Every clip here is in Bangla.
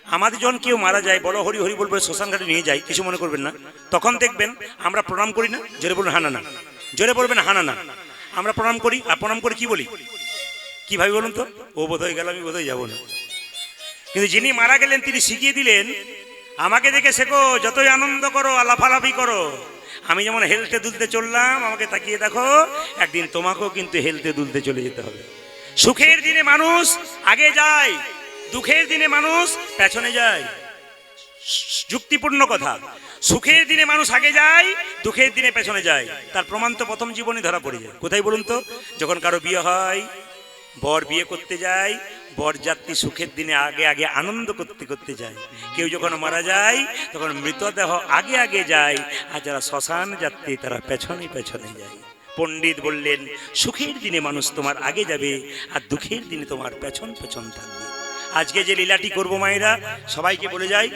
আমাদের যখন কেউ মারা যায়, বড় হরি হরি বলবে, শ্মশান ঘাটে নিয়ে যায়, কিছু মনে করবেন না। তখন দেখবেন আমরা প্রণাম করি না, জোরে বলুন হানা না, জোরে বলবেন হানা না। আমরা প্রণাম করি, আর প্রণাম করে কি বলি, কি ভাবি বলুন তো? ও বোধ হয়ে গেল, আমি বোধ হয়ে যাবো না। কিন্তু যিনি মারা গেলেন তিনি শিখিয়ে দিলেন, আমাকে দেখে শেখো, যতই আনন্দ করো, লাফালাফি করো। আমি যেমন হেলতে দুলতে চললাম, আমাকে তাকিয়ে দেখো, একদিন তোমাকেও কিন্তু হেলতে দুলতে চলে যেতে হবে। সুখের দিনে মানুষ আগে যায়, দুঃখের দিনে মানুষ পেছনে যায়। যুক্তিপূর্ণ কথা। সুখের দিনে মানুষ আগে যায়, দুঃখের দিনে পেছনে যায়। তার প্রমাণ তো প্রথম জীবনে ধরা পড়ে যায়। কোথায় বলুন তো? যখন কারো বিয়ে হয়, বর বিয়ে করতে যায়, বরযাত্রী সুখের দিনে আগে আগে আনন্দ করতে করতে যায়। কেউ যখন মারা যায়, তখন মৃতদেহ আগে আগে যায়, আর যারা শ্মশান যাত্রী তারা পেছনে পেছনে যায়। পণ্ডিত বললেন, সুখের দিনে মানুষ তোমার আগে যাবে, আর দুঃখের দিনে তোমার পেছন পেছন থাকবে। আজকে যে লীলাটি করবো মায়েরা, সবাইকে বলে যাই,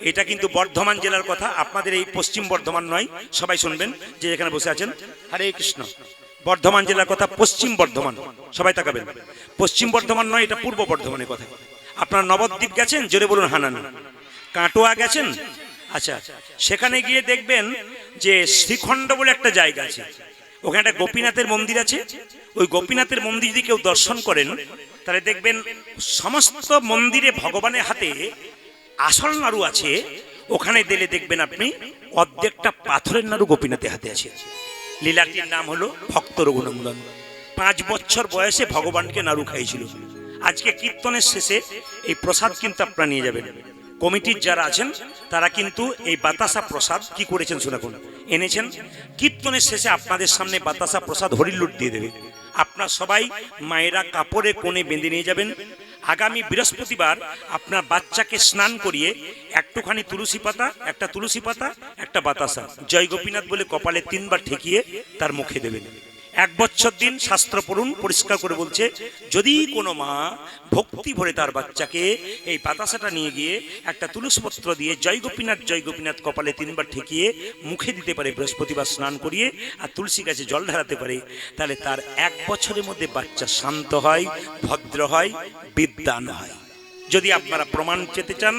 এটা কিন্তু বর্ধমান জেলার কথা, আপনাদের এই পশ্চিম বর্ধমান নয়। সবাই শুনবেন, যে এখানে বসে আছেন, হরে কৃষ্ণ। বর্ধমান জেলার কথা, পশ্চিম বর্ধমান, সবাই তাকাবেন। পশ্চিম বর্ধমান নয়, এটা পূর্ব বর্ধমানের কথা। আপনার নবদ্বীপ গেছেন? জোরে বলুন হানানা। কাটোয়া গেছেন? আচ্ছা, সেখানে গিয়ে দেখবেন যে শ্রীখণ্ড বলে একটা জায়গা আছে, ওখানে একটা গোপীনাথের মন্দির আছে। ওই গোপীনাথের মন্দির যদি কেউ দর্শন করেন, তাহলে দেখবেন সমস্ত মন্দিরে ভগবানের হাতে আসল নাড়ু আছে। ওখানে দিলে দেখবেন আপনি অর্ধেকটা পাথরের নাড়ু গোপীনাথের হাতে আছে। লীলাটির নাম হলো ভক্ত রঘুনন্দন। 5 বছর বয়সে ভগবানকে নাড়ু খাইছিল। আজকে কীর্তনের শেষে এই প্রসাদ কিন্তু আপনারা নিয়ে যাবেন। কমিটির যারা আছেন তারা কিন্তু এই বাতাসা প্রসাদ কি করেছেন শুনুন, এনেছেন। কীর্তনের শেষে আপনাদের সামনে বাতাসা প্রসাদ হরিলুট দিয়ে দেবে। আপনার সবাই মায়েরা কাপড়ে কোণে বেঁধে নিয়ে যাবেন। আগামী বৃহস্পতিবার আপনার বাচ্চাকে স্নান করিয়ে একটুখানি তুলসী পাতা, একটা তুলসী পাতা, একটা বাতাসা, জয় গোপীনাথ বলে কপালে 3 বার ঠেকিয়ে তার মুখে দেবেন। 1 বছর দিন শাস্ত্র পড়ুন, পরিষ্কার করে বলছে, যদি কোনো মা ভক্তি ভরে তার বাচ্চাকে এই বাতাসাটা নিয়ে গিয়ে একটা তুলসী পত্র দিয়ে জয় গোপীনাথ কপালে 3 বার ঠেকিয়ে মুখে দিতে পারে, বৃহস্পতিবার স্নান করিয়ে, আর তুলসী গাছে জল ঢালাতে পারে, তাহলে তার 1 বছরের মধ্যে বাচ্চা শান্ত হয়, ভদ্র হয়, বিদ্বান হয়। যদি আপনারা প্রমাণ পেতে চান,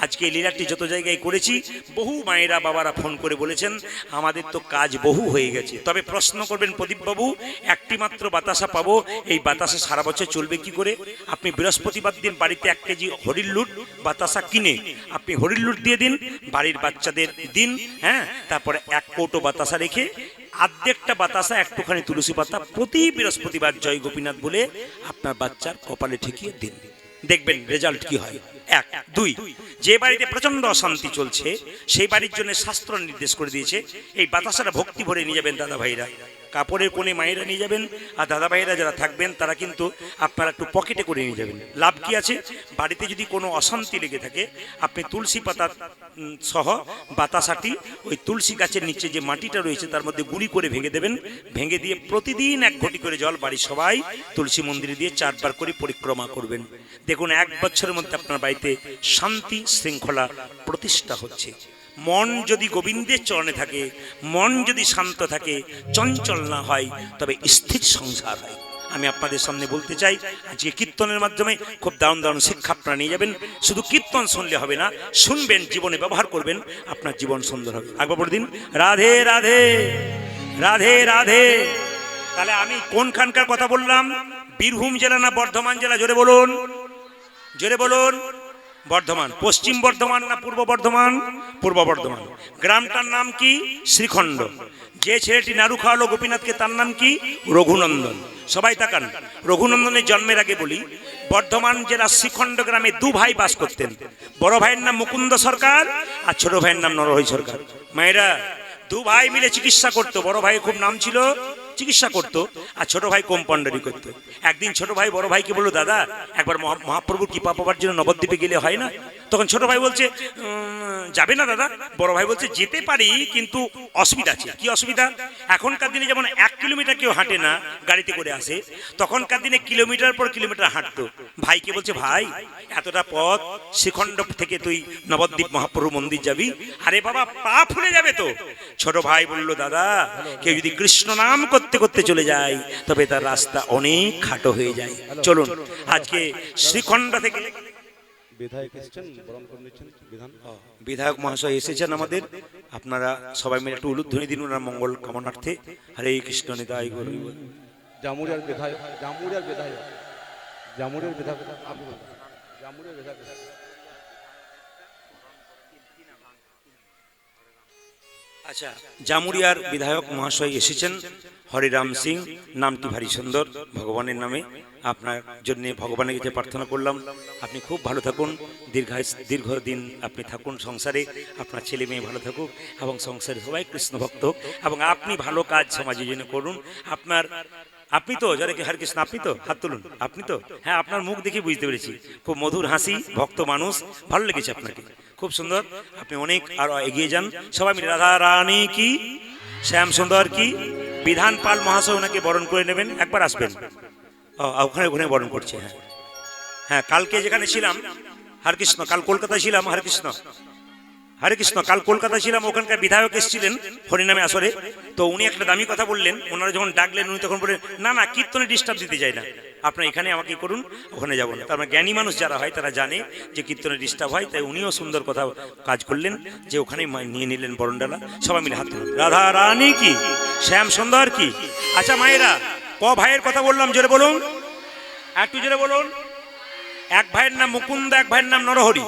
আজকে এই লীলাটি যত জায়গায় করেছি, বহু মায়েরা বাবারা ফোন করে বলেছেন, আমাদের তো কাজ বহু হয়ে গেছে। তবে প্রশ্ন করবেন, প্রদীপবাবু, একটি মাত্র বাতাসা পাবো, এই বাতাসা সারা বছর চলবে কি করে? আপনি বৃহস্পতিবার দিন বাড়িতে 1 কেজি হরিলুট বাতাসা কিনে আপনি হরিলুট দিয়ে দিন, বাড়ির বাচ্চাদের দিন, হ্যাঁ, তারপরে 1 কৌটো বাতাসা রেখে আর্ধেকটা বাতাসা, একটুখানি তুলসী পাতা প্রতি বৃহস্পতিবার জয় গোপীনাথ বলে আপনার বাচ্চার কপালে ঠেকিয়ে দিন। দেখবেন রেজাল্ট কি হয়। 1, 2, যে বাড়িতে প্রচন্ড অশান্তি চলছে, সেই বাড়ির জন্য শাস্ত্র নির্দেশ করে দিয়েছে, এই বাতাসাটা ভক্তি ভরে নিয়ে যাবেন দাদা ভাইরা, কাপড়ের কোণে মায়েরা নিয়ে যাবেন, আর দাদা ভাইরা যারা থাকবেন তারা কিন্তু আপনারা একটু পকেটে করে নিয়ে যাবেন। লাভ কি আছে? বাড়িতে যদি কোনো অশান্তি লেগে থাকে, আপনি তুলসী পাতা সহ বাতাসাটি ওই তুলসী গাছের নিচে যে মাটিটা রয়েছে তার মধ্যে গুঁড়ি করে ভেঙে দেবেন। ভেঙে দিয়ে প্রতিদিন 1 ঘটি করে জল বাড়ির সবাই তুলসী মন্দিরে দিয়ে 4 বার করে পরিক্রমা করবেন। দেখুন 1 বছরের মধ্যে আপনার বাড়িতে শান্তি শৃঙ্খলা প্রতিষ্ঠা হচ্ছে। মন যদি গোবিন্দের চরণে থাকে, মন যদি শান্ত থাকে, চঞ্চল না হয়, তবে স্থির সংসার হয়। আমি আপনাদের সামনে বলতে চাই, আজকে কীর্তনের মাধ্যমে খুব দারুণ দারুণ শিক্ষা আপনারা নিয়ে যাবেন। শুধু কীর্তন শুনলে হবে না, শুনবেন, জীবনে ব্যবহার করবেন, আপনার জীবন সুন্দর হবে। একবার বলে দিন, রাধে রাধে, রাধে রাধে। তাহলে আমি কোনখানকার কথা বললাম? বীরভূম জেলা না বর্ধমান জেলা? জোরে বলুন, জোরে বলুন। বর্ধমান। পশ্চিম বর্ধমান না পূর্ব বর্ধমান? পূর্ব বর্ধমান। গ্রামটার নাম কি? শ্রীখণ্ড। যে ছেলেটি নাড়ু খাওয়ালো গোপীনাথকে তার নাম কি? রঘুনন্দন। সবাই তাকান। রঘুনন্দনের জন্মের আগে বলি, বর্ধমান জেলার শ্রীখণ্ড গ্রামে 2 ভাই বাস করতেন। বড় ভাইয়ের নাম মুকুন্দ সরকার, আর ছোট ভাইয়ের নাম নরহরি সরকার। মায়েরা, 2 ভাই মিলে চিকিৎসা করতো। বড় ভাইয়ের খুব নাম ছিল, চিকিৎসা করতো, আর ছোট ভাই কম্পাউন্ডারি করতো। একদিন ছোট ভাই বড় ভাইকে বললো, দাদা একবার মহাপ্রভুর কৃপা পাবার জন্য নবদ্বীপে গেলে হয় না? তখন ছোট ভাই বলছে, যাবে না দাদা? বড় ভাই বলছে, যেতে পারি, কিন্তু অসুবিধা আছে। কি অসুবিধা? এখনকার দিনে যেমন 1 কিলোমিটার কেউ হাঁটে না, গাড়িতে করে আসে, তখনকার দিনে কিলোমিটার পর কিলোমিটার হাঁটতো। ভাইকে বলছে, ভাই এতটা পথ শ্রীখণ্ড থেকে তুই নবদ্বীপ মহাপ্রভু মন্দির যাবি? আরে বাবা, পা ফুলে যাবে তো। ছোট ভাই বলল, দাদা কেউ যদি কৃষ্ণ নাম করতে করতে চলে যায়, তবে তার রাস্তা অনেক খাটো হয়ে যায়। চলুন আজকে শ্রীখণ্ড থেকে বিধায়ক এসেছেন, বরণ করে নিচ্ছেন বিধান। বিধায়ক মহাশয় এসেছেন আমাদের, আপনারা সবাই মিলে একটু উলুধ্বনি দিন ওনার মঙ্গল কামনার্থে। হরে কৃষ্ণ নিতাই গৌর। জামুরিয়ার বিধায়ক, জামুরিয়ার বিধায়ক, জামুরিয়ার বিধায়ক, আপনি বলুন। জামুরিয়ার বিধায়ক। আচ্ছা, জামুরিয়ার বিধায়ক মহাশয় এসেছেন। হরিরাম সিং, নামটি ভারী সুন্দর, ভগবানের নামে। আপনার জন্য ভগবানের কাছে প্রার্থনা করলাম, আপনি খুব ভালো থাকুন, দীর্ঘদিন আপনি থাকুন সংসারে, আপনার ছেলে মেয়ে ভালো থাকুক এবং সংসারে সবাই কৃষ্ণ ভক্ত হোক, এবং আপনি ভালো কাজ সমাজের জন্য করুন। আপনি তো যারা কি হরে কৃষ্ণ, আপনি তো হাত তুলুন, আপনি তো, হ্যাঁ, আপনার মুখ দেখে বুঝতে পেরেছি, খুব মধুর হাসি, ভক্ত মানুষ, ভালো লেগেছে আপনাকে, খুব সুন্দর। আপনি অনেক আরো এগিয়ে যান। সবাই মিলে রাধা রানী কি, শ্যাম সুন্দর কি, বিধান পাল মহাশয় ওনাকে বরণ করে নেবেন, একবার আসবেন। ওখানে ওখানে বরণ করছে। হ্যাঁ হ্যাঁ, কালকে যেখানে ছিলাম হরে কৃষ্ণ, কাল কলকাতায় ছিলাম, হরে কৃষ্ণ হরে কৃষ্ণ, কাল কলকাতায় ছিলাম, ওখানকার বিধায়ক এসেছিলেন হরিনামে আসরে। তো উনি একটা দামি কথা বললেন, ওনারা যখন ডাকলেন উনি তখন বললেন, না না, কীর্তনে ডিস্টার্ব দিতে চাই না, আপনার এখানে আমাকে করুন, ওখানে যাবো না। তার মানে জ্ঞানী মানুষ যারা হয় তারা জানে যে কীর্তনে ডিস্টার্ব হয়, তাই উনিও সুন্দর কথা কাজ করলেন যে ওখানেই নিয়ে নিলেন বরণডালা। সবাই মিলে হাত তুলুন, রাধা রানী কি, শ্যাম সুন্দর কি। আচ্ছা মায়েরা, ভাইয়ের কথা বললাম, জোরে বলুন, একটু জোরে বলুন। এক ভাইয়ের নাম মুকুন্দ, এক ভাইয়ের নাম নরহরি।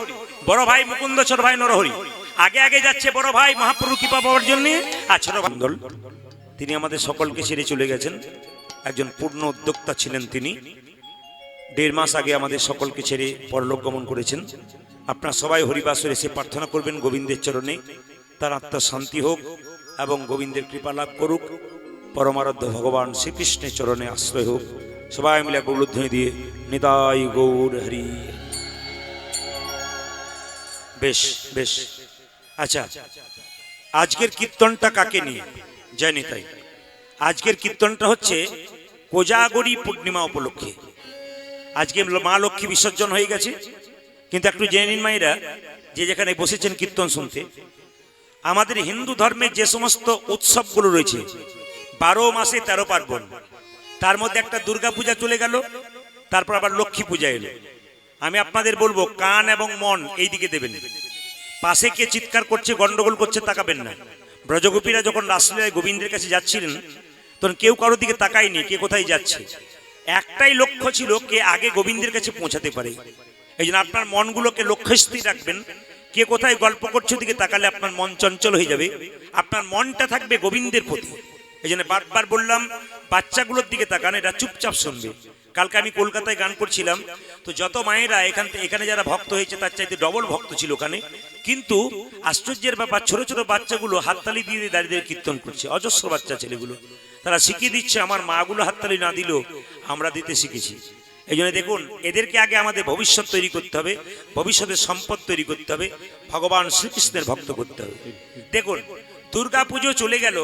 বড় ভাই মুকুন্দ, ছোট ভাই নরহরি। আগে আগে যাচ্ছে বড় ভাই মহাপ্রভু কৃপা পাওয়ার জন্য, আর ছোট ভাই তিনি আমাদের সকলকে ছেড়ে চলে গেছেন। একজন পূর্ণ উদ্যোক্তা ছিলেন তিনি, 1.5 মাস আগে আমাদের সকলকে ছেড়ে পরলোক গমন করেছেন। আপনারা সবাই হরিবাসরে এসে প্রার্থনা করবেন গোবিন্দের চরণে, তার আত্মার শান্তি হোক এবং গোবিন্দের কৃপা লাভ করুক, পরমারাধ্য ভগবান শ্রীকৃষ্ণের চরণে আশ্রয় হোক। সবাই মিলে গৌরধ্বনি দিয়ে নিতাই গৌর হরি। বেশ বেশ। আচ্ছা, আজকের কীর্তনটা কাকে নিয়ে? জয় নিতাই। আজকের কীর্তনটা হচ্ছে কোজাগরী পূর্ণিমা উপলক্ষে। আজকে মা লক্ষ্মী বিসর্জন হয়ে গেছে, কিন্তু একটু জেনে নিন মায়েরা, যে যেখানে বসেছেন কীর্তন শুনতে, আমাদের হিন্দু ধর্মের যে সমস্ত উৎসবগুলো রয়েছে, 12 মাসে 13 পার্বণ, তার মধ্যে একটা দুর্গা পূজা চলে গেল, তারপর আবার লক্ষ্মী পূজা এলো। আমি আপনাদের বলবো, কান এবং মন এই দিকে দেবেন। পাশে কে চিৎকার করছে, গন্ডগোল করছে, তাকাবেন না। ব্রজগোপীরা যখন রাসলীলায় গোবিন্দের কাছে যাচ্ছিলেন, তখন কেউ কারোর দিকে তাকায়নি কে কোথায় যাচ্ছে। একটাই লক্ষ্য ছিল, কে আগে গোবিন্দের কাছে পৌঁছাতে পারে। এই জন্য আপনার মনগুলোকে লক্ষ্যস্থির রাখবেন। কে কোথায় গল্প করছে দিকে তাকালে আপনার মন চঞ্চল হয়ে যাবে, আপনার মনটা থাকবে গোবিন্দের প্রতি। এই জন্য বারবার বললাম, বাচ্চাগুলোর দিকে তাকান, এরা চুপচাপ শুনবে। কালকে আমি কলকাতায় গান করছিলাম, তো যত মায়েরা এখানে যারা ভক্ত হয়েছে তার চাইতে ডবল ভক্ত ছিল ওখানে। কিন্তু আশ্চর্যের ব্যাপার, ছোট ছোট বাচ্চাগুলো হাততালি দিয়ে দাঁড়িয়ে কীর্তন করছে। অজস্র বাচ্চা ছেলেগুলো, তারা শিখিয়ে দিচ্ছে। আমার মাগুলো হাততালি না দিলেও আমরা দিতে শিখেছি। এই জন্য দেখুন, এদেরকে আগে আমাদের ভবিষ্যৎ তৈরি করতে হবে, ভবিষ্যতের সম্পদ তৈরি করতে হবে, ভগবান শ্রীকৃষ্ণের ভক্ত করতে হবে। দেখুন, দুর্গা পুজো চলে গেল,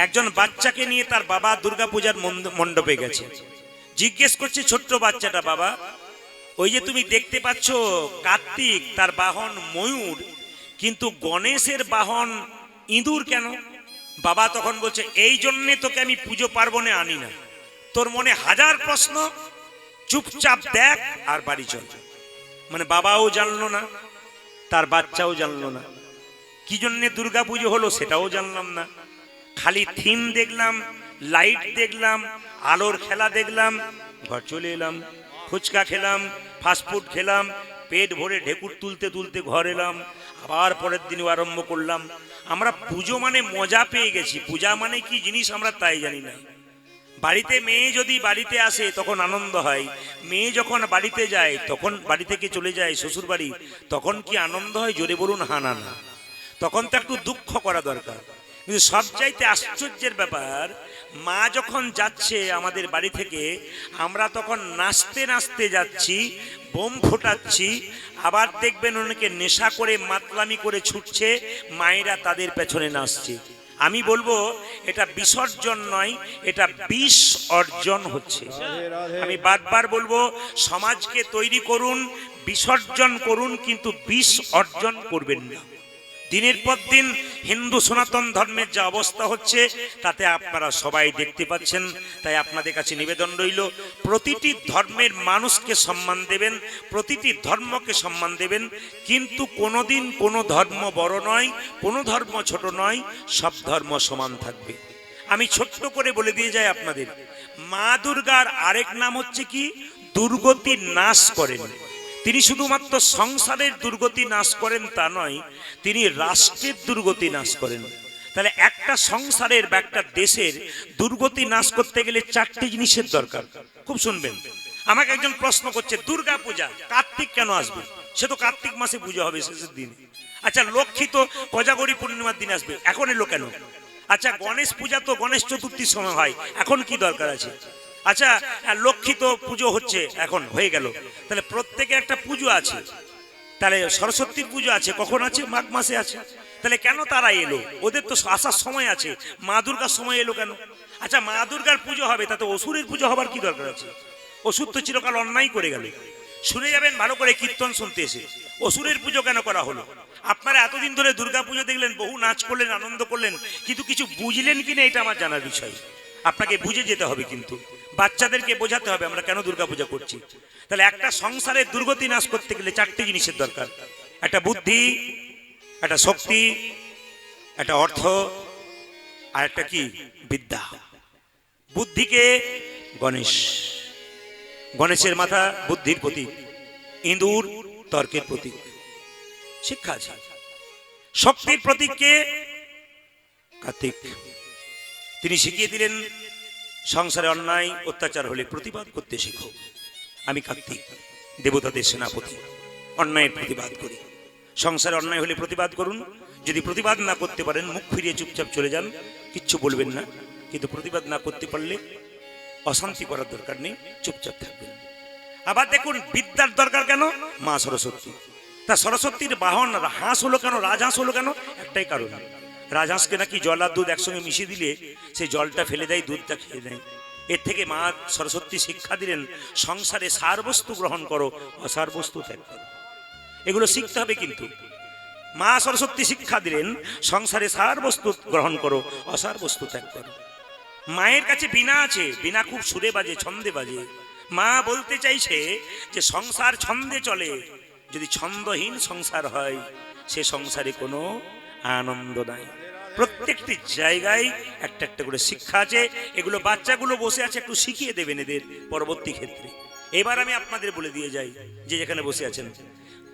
একজন বাচ্চাকে নিয়ে তার বাবা দুর্গা পূজার মণ্ডপে গেছে। জিজ্ঞেস করছে ছোট্ট বাচ্চাটা, বাবা ওই যে তুমি দেখতে পাচ্ছ কার্তিক, তার বাহন ময়ূর, কিন্তু গণেশের বাহন ইঁদুর কেন? বাবা তখন বলছে, এই জন্যে তোকে আমি পুজো পার্বণে আনি না। তোর মনে হাজার প্রশ্ন, চুপচাপ দেখ আর বাড়ি চল। মানে বাবাও জানলো না, তার বাচ্চাও জানলো না, কি জন্যে দুর্গা পুজো হলো সেটাও জানলাম না। খালি থিম দেখলাম, লাইট দেখলাম, আলোর খেলা দেখলাম, ঘর চলে এলাম, ফুচকা খেলাম, ফাস্টফুড খেলাম, পেট ভরে ঢেকুর তুলতে তুলতে ঘর এলাম, আবার পরের দিনও আরম্ভ করলাম। আমরা পুজো মানে মজা পেয়ে গেছি, পূজা মানে কি জিনিস আমরা তাই জানি না। বাড়িতে মেয়ে যদি বাড়িতে আসে তখন আনন্দ হয়, মেয়ে যখন বাড়িতে যায়, তখন বাড়ি থেকে চলে যায় শ্বশুর বাড়ি, তখন কি আনন্দ হয়? জোরে বলুন হা না না। তখন তো একটু দুঃখ করা দরকার। কিন্তু সবচাইতে আশ্চর্যের ব্যাপার, মা যখন যাচ্ছে আমাদের বাড়ি থেকে, আমরা তখন নাচতে নাচতে যাচ্ছি, বোম ফোটাচ্ছি। আবার দেখবেন অনেকে নেশা করে মাতলামি করে ছুটছে, মায়েরা তাদের পেছনে নাচছে। আমি বলবো এটা বিসর্জন নয়, এটা বিষ অর্জন হচ্ছে। আমি বারবার বলবো, সমাজকে তৈরি করুন, বিসর্জন করুন, কিন্তু বিষ অর্জন করবেন না। দিনের পর দিন হিন্দু সনাতন ধর্মের যে অবস্থা হচ্ছে তাতে আপনারা সবাই দেখতে পাচ্ছেন। তাই আপনাদের কাছে নিবেদন রইল, প্রতিটি ধর্মের মানুষকে সম্মান দেবেন, প্রতিটি ধর্মকে সম্মান দেবেন, কিন্তু কোনোদিন কোনো ধর্ম বড় নয়, কোনো ধর্ম ছোট নয়, সব ধর্ম সমান থাকবে। আমি ছোট্ট করে বলে দিয়ে যাই আপনাদের, মা দুর্গার আরেক নাম হচ্ছে কি, দুর্গতি নাশ করেন। তিনি শুধুমাত্র সংসারের দুর্গতি নাশ করেন তা নয়, তিনি রাষ্ট্রের দুর্গতি নাশ করেন। তাহলে একটা সংসারের বা একটা দেশের দুর্গতি নাশ করতে গেলে চারটি জিনিসের দরকার। খুব শুনবেন, আমাকে একজন প্রশ্ন করছে, দুর্গা পূজা কার্তিক কেন আসবে? সে তো কার্তিক মাসে পুজো হবে শেষের দিন। আচ্ছা, লক্ষ্মী তো কোজাগরী পূর্ণিমার দিন আসবে, এখন এলো কেন? আচ্ছা, গণেশ পূজা তো গণেশ চতুর্থীর সময় হয়, এখন কি দরকার আছে? আচ্ছা, লক্ষ্মী তো পুজো হচ্ছে, এখন হয়ে গেল। তাহলে প্রত্যেকে একটা পুজো আছে। তাহলে সরস্বতীর পুজো আছে, কখন আছে? মাঘ মাসে আছে। তাহলে কেন তারা এলো? ওদের তো আসার সময় আছে। মা দুর্গার সময় এলো কেন? আচ্ছা, মা দুর্গার পুজো হবে, তাতে অসুরের পুজো হবার কি দরকার আছে? অসুর তো চিরকাল অন্যায় করে গেল। শুনে যাবেন ভালো করে কীর্তন শুনতে এসে, অসুরের পুজো কেন করা হলো? আপনারা এতদিন ধরে দুর্গা পুজো দেখলেন, বহু নাচ করলেন, আনন্দ করলেন, কিন্তু কিছু বুঝলেন কিনা এটা আমার জানার বিষয়। আপনাকে বুঝে যেতে হবে, কিন্তু বাচ্চাদেরকে বোঝাতে হবে আমরা কেন দুর্গা পূজা করছি। তাহলে একটা সংসারের দুর্গতি নাশ করতে গেলে চারটি জিনিসের দরকার, একটা বুদ্ধি, একটা শক্তি, একটা অর্থ, আর একটা কি, বিদ্যা। বুদ্ধিকে গণেশ, গণেশের মাথা বুদ্ধির প্রতীক, ইঁদুর তর্কের প্রতীক, শিক্ষা আছে। শক্তির প্রতীককে কার্তিক, তিনি শিখিয়ে দিলেন সংসারে অন্যায় অত্যাচার হলে প্রতিবাদ করতে শেখো। আমি কার্তিক, দেবতাদের সেনাপতি, অন্যায়ের প্রতিবাদ করি। সংসারে অন্যায় হলে প্রতিবাদ করুন, যদি প্রতিবাদ না করতে পারেন মুখ ফিরিয়ে চুপচাপ চলে যান, কিচ্ছু বলবেন না। কিন্তু প্রতিবাদ না করতে পারলে অশান্তি করার দরকার নেই, চুপচাপ থাকবেন। আবার দেখুন, বিদ্যার দরকার কেন? মা সরস্বতী। তা সরস্বতীর বাহন হাঁস হলো কেন, রাজহাঁস হলো কেন? একটাই কারণ, রাজহাঁসকে নাকি জল আর দুধ একসঙ্গে মিশিয়ে দিলে সেই জলটা ফেলে দেয়, দুধটা খেয়ে দেয়। এর থেকে মা সরস্বতী শিক্ষা দিলেন, সংসারে সার বস্তু গ্রহণ করো, অসার বস্তু ত্যাগ করো। এগুলো শিখতে হবে। কিন্তু মা সরস্বতী শিক্ষা দিলেন, সংসারে সার বস্তু গ্রহণ করো, অসার বস্তু ত্যাগ করো। মায়ের কাছে বীণা আছে, বীণা খুব সুরে বাজে, ছন্দে বাজে। মা বলতে চাইছে যে সংসার ছন্দে চলে, যদি ছন্দহীন সংসার হয় সে সংসারে কোনো আনন্দ নাই। প্রত্যেকটি জায়গায় একটা একটা করে শিক্ষা আছে, এগুলো বাচ্চাগুলো বসে আছে, একটু শিখিয়ে দেবেন এদের পরবর্তী ক্ষেত্রে। এবার আমি আপনাদের বলে দিয়ে যাই, যে যেখানে বসে আছেন,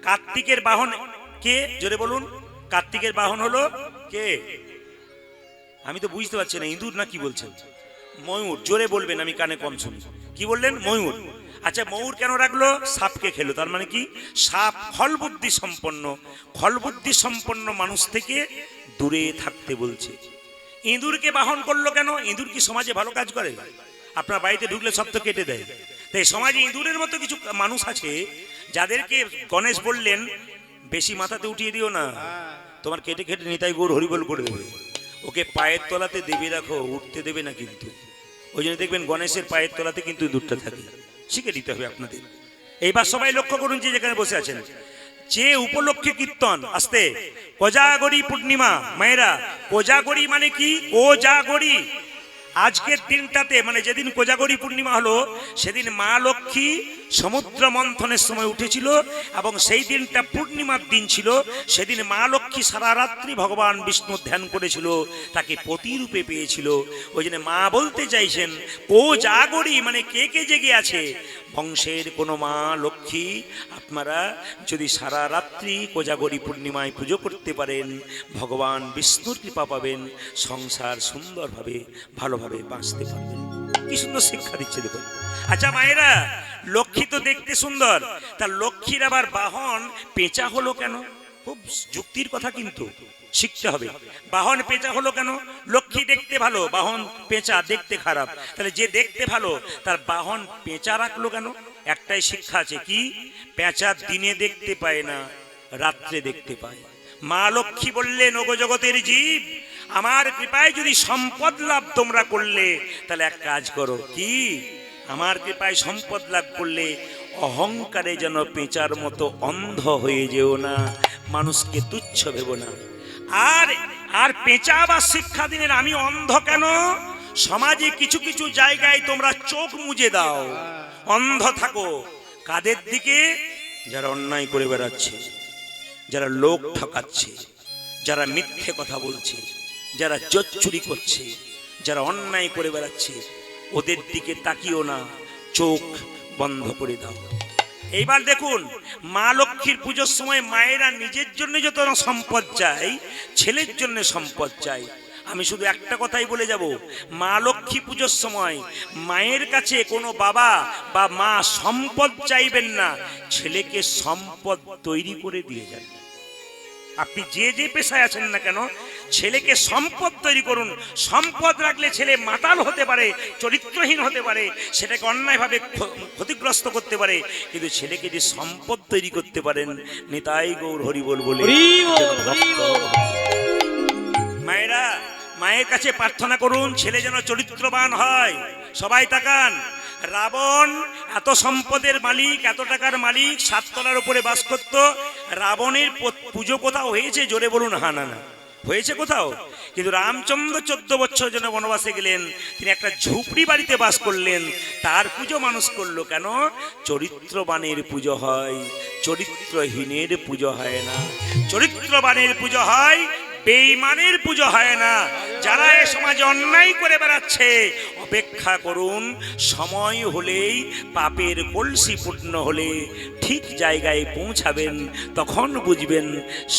কার্তিকের বাহন কে? জোরে বলুন, কার্তিকের বাহন হলো কে? আমি তো বুঝতে পারছি না, ইঁদুর না কি বলছেন? ময়ূর। জোরে বলবেন, আমি কানে কম শুনি। কি বললেন? ময়ূর। আচ্ছা, ময়ূর কেন রাখলো? সাপকে খেলো। তার মানে কি? সাপ ফল বুদ্ধি সম্পন্ন, ফল বুদ্ধি সম্পন্ন মানুষ থেকে দূরে থাকতে বলছে। ইঁদুরকে বাহন করলো কেন? ইঁদুর কি সমাজে ভালো কাজ করে? আপনার বাড়িতে ঢুকলে সব তো কেটে দেয়। তাই সমাজে ইঁদুরের মতো কিছু মানুষ আছে যাদেরকে গণেশ বললেন, বেশি মাথাতে উঠিয়ে দিও না, তোমার কেটে কেটে নিতাই গৌর হরিবল করে দেবে। ওকে পায়ের তলাতে দেবে রাখো, উঠতে দেবে না কিন্তু। ওই জন্য দেখবেন গণেশের পায়ের তলাতে কিন্তু ইঁদুরটা থাকে। শিখে দিতে হবে আপনাদের। এইবার সবাই লক্ষ্য করুন, যে যেখানে বসে আছেন, যে উপলক্ষে কীর্তন আসতে, কোজাগরী পূর্ণিমা। মায়েরা, কোজাগরী মানে কি? কোজাগরী। আজকের দিনটাতে, মানে যেদিন কোজাগরী পূর্ণিমা হলো, সেদিন মা লক্ষ্মী সমুদ্র মন্থনের সময় উঠেছিল, এবং সেই দিনটা পূর্ণিমার দিন ছিল। সেদিন মা লক্ষ্মী সারা রাত্রি ভগবান বিষ্ণু ধ্যান করেছিল, তাকে পতিরূপে পেয়েছিল। ওই জন্য মা বলতে চাইছেন, কোজাগরী মানে কে কে জেগে আছে? বংশের কোনো মা লক্ষ্মী, আপনারা যদি সারা রাত্রি কোজাগরী পূর্ণিমায় পুজো করতে পারেন, ভগবান বিষ্ণুর কৃপা পাবেন, সংসার সুন্দরভাবে ভালোভাবে বাঁচতে পারবেন। কি সুন্দর শিক্ষা দিচ্ছে দেখুন। আচ্ছা মায়েরা, লক্ষ্মী তো দেখতে সুন্দর, তা লক্ষ্মীর আবার বাহন পেঁচা হলো কেন? খুব যুক্তির কথা, কিন্তু শিখতে হবে। বাহন পেঁচা হলো কেন? লক্ষ্মী দেখতে ভালো, বাহন পেঁচা দেখতে খারাপ। তাহলে যে দেখতে ভালো তার বাহন পেঁচা রাখলো কেন? একটাই শিক্ষা আছে, কি? পেঁচা দিনে দেখতে পায় না, রাত্রে দেখতে পায়। মা লক্ষ্মী বললেন, ওগো জগতের জীব, আমার কৃপায় যদি সম্পদ লাভ তোমরা করলে, তাহলে এক কাজ করো, কি? আমার কৃপায় সম্পদ লাভ করলে অহংকারে যেন পেঁচার মতো অন্ধ হয়ে যেও না, মানুষকে তুচ্ছ ভেবো না। আর আর পেঁচা বা শিক্ষা দিনের আমি অন্ধ কেন? সমাজে কিছু কিছু জায়গায় তোমরা চোখ মুজে দাও, অন্ধ থাকো। কাদের দিকে? যারা অন্যায় করে বেড়াচ্ছে, যারা লোক ঠকাচ্ছে, যারা মিথ্যে কথা বলছে, যারা জোচ্চুরি করছে, যারা অন্যায় করে বেড়াচ্ছে, ওদের দিকে তাকিও না, চোখ বন্ধ করে দাও। এইবার দেখুন, মা লক্ষ্মীর পুজোর সময় মায়েরা নিজের জন্য যত না সম্পদ চাই, ছেলের জন্য সম্পদ চাই। আমি শুধু একটা কথাই বলে যাব, মা লক্ষ্মী পুজোর সময় মায়ের কাছে কোনো বাবা বা মা সম্পদ চাইবেন না, ছেলেকে সম্পদ তৈরি করে দিয়ে যান। আপনি যে যে পেশায় আছেন না কেন, ছেলেকে সম্পদ তৈরি করুন। সম্পদ রাখলে ছেলে মাতাল হতে পারে, চরিত্রহীন হতে পারে, সেটাকে অন্যায়ভাবে ক্ষতিগ্রস্ত করতে পারে, কিন্তু ছেলেকে যে সম্পদ তৈরি করতে পারেন, নিতাই গৌর হরি বল বলে। মায়েরা মায়ের কাছে প্রার্থনা করুন, ছেলে যেন চরিত্রবান হয়। সবাই তাকান, রাবণ এত সম্পদের মালিক, এত টাকার মালিক, 7 তলার উপরে বাস করত। রাবণের পুজো কোথাও হয়েছে? জোরে বলুন হা না না। হয়েছে কোথাও? কিন্তু রামচন্দ্র 14 বছর যেন বনবাসে গেলেন, তিনি একটা ঝুপড়ি বাড়িতে বাস করলেন, তার পুজো মানুষ করলো কেন? চরিত্রবানের পুজো হয়, চরিত্রহীনের পুজো হয় না। চরিত্রবানের পুজো হয়, বেঈমানের পুজো হয় না। যারা এ সমাজে অন্যায় করে বেড়াচ্ছে, অপেক্ষা করুন, সময় হলেই, পাপের কলসি পূর্ণ হলে ঠিক জায়গায় পৌঁছাবেন, তখন বুঝবেন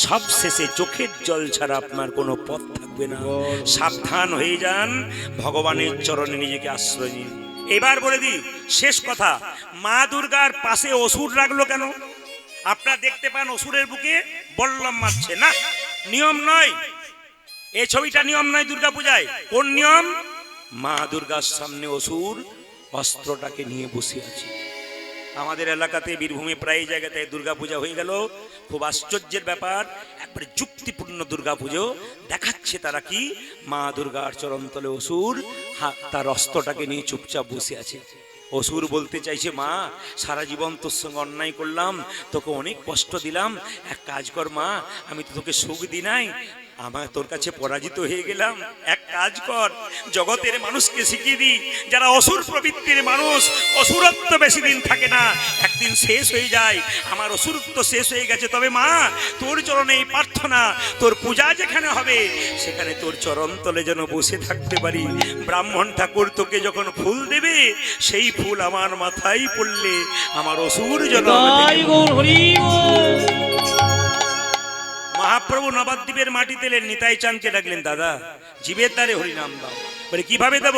সব শেষে চোখের জল ছাড়া আপনার কোনো পথ থাকবে না। সাবধান হয়ে যান, ভগবানের চরণে নিজেকে আশ্রয় নিন। এবার বলে দিই শেষ কথা, মা দুর্গার পাশে অসুর রাখলো কেন? আপনারা দেখতে পান অসুরের বুকে বল্লম মারছে না, নিয়ম নয়। এই ছবিটা নিয়ম নয় দুর্গা পূজায়। কোন নিয়ম? মা দুর্গার সামনে অসুর অস্ত্রটাকে নিয়ে বসে আছে। আমাদের এলাকাতে বীরভূমে প্রায় জায়গাতে দুর্গা পূজা হয়ে গেল, খুব আশ্চর্যের ব্যাপার, একবারে যুক্তিপূর্ণ দুর্গা পুজো দেখাচ্ছে। তারা কি? মা দুর্গার চরণতলে অসুর তার অস্ত্রটাকে নিয়ে চুপচাপ বসে আছে। অসুর বলতে চাইছে, মা সারা জীবন তোর সঙ্গে অন্যায় করলাম, তোকে অনেক কষ্ট দিলাম, এক কাজ কর মা, আমি তো তোকে সুখ দিই নাই, আমার তোর কাছে পরাজিত হয়ে গেলাম, এক কাজ কর, জগতের মানুষকে শিখিয়ে দি, যারা অসুর প্রবৃত্তির মানুষ, অসুরত্ব বেশি দিন থাকে না, একদিন শেষ হয়ে যায়। আমার অসুরত্ব শেষ হয়ে গেছে, তবে মা তোর চরণে এই প্রার্থনা, তোর পূজা যেখানে হবে সেখানে তোর চরণ তলে যেন বসে থাকতে পারি। ব্রাহ্মণ ঠাকুর তোকে যখন ফুল দেবে, সেই ফুল আমার মাথায় পড়লে আমার অসুর যেন মহাপ্রভু নবদ্বীপের মাটিতে এলেন, নিতাই চাঁদকে ডাকলেন, দাদা জীবের দ্বারে হরিনাম দাও। বলে কিভাবে দেব?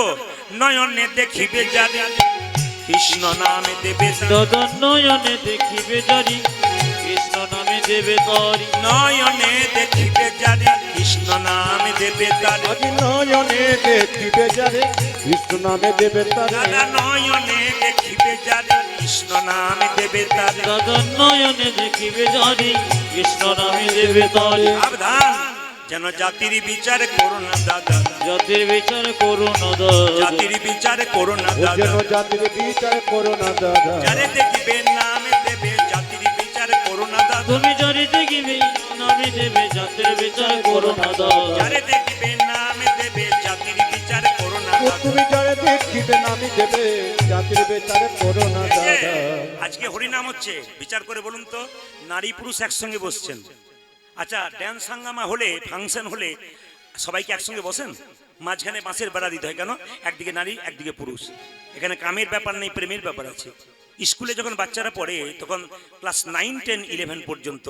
নয়নে দেখিবে যারে কৃষ্ণ নামে দেবে, দাদা নয়নে দেখিবে যারি কৃষ্ণ নামে দেবে তারি, নয়নে দেখিবে যারে কৃষ্ণ নামে দেবে তারে, নয়নে দেখিবে যারে কৃষ্ণ নামে দেবে তারে, দাদা নয়নে দেখিবে যারে কৃষ্ণ নামে দেবে তারে, দাদা নয়নে দেখিবে যারি কৃষ্ণ নামে দেবে তারি। সাবধান যেন জাতির বিচার করো না দাদা, জাতির বিচার করো না দাদা, জাতির বিচার করো না দাদা, যেন জাতির বিচার করো না দাদা, যারে দেখিবে নামে দেবে জাতির বিচার করো না দাদা, তুমি যারি দেখিবে নামে দেবে জাতির বিচার করো না দাদা, যারে দেখিবে নামে দেবে জাতির বিচার করো না দাদা। তুমি যারে দেখিবে নামে দেবে জাতির বিচার করো না এই যে, দাদা। আজকে হরিনাম হচ্ছে, বিচার করে বলুন তো, নারী পুরুষ একসঙ্গে বসছেন। আচ্ছা, ড্যান্স হাঙ্গামা হলে, ফাংশন হলে সবাইকে একসঙ্গে বসেন? মাঝখানে বাঁশের বেড়া দিতে হয় কেন? একদিকে নারী একদিকে পুরুষ। এখানে কামের ব্যাপার নেই, প্রেমের ব্যাপার আছে। স্কুলে যখন বাচ্চারা পড়ে, তখন ক্লাস 9, 10, 11 পর্যন্ত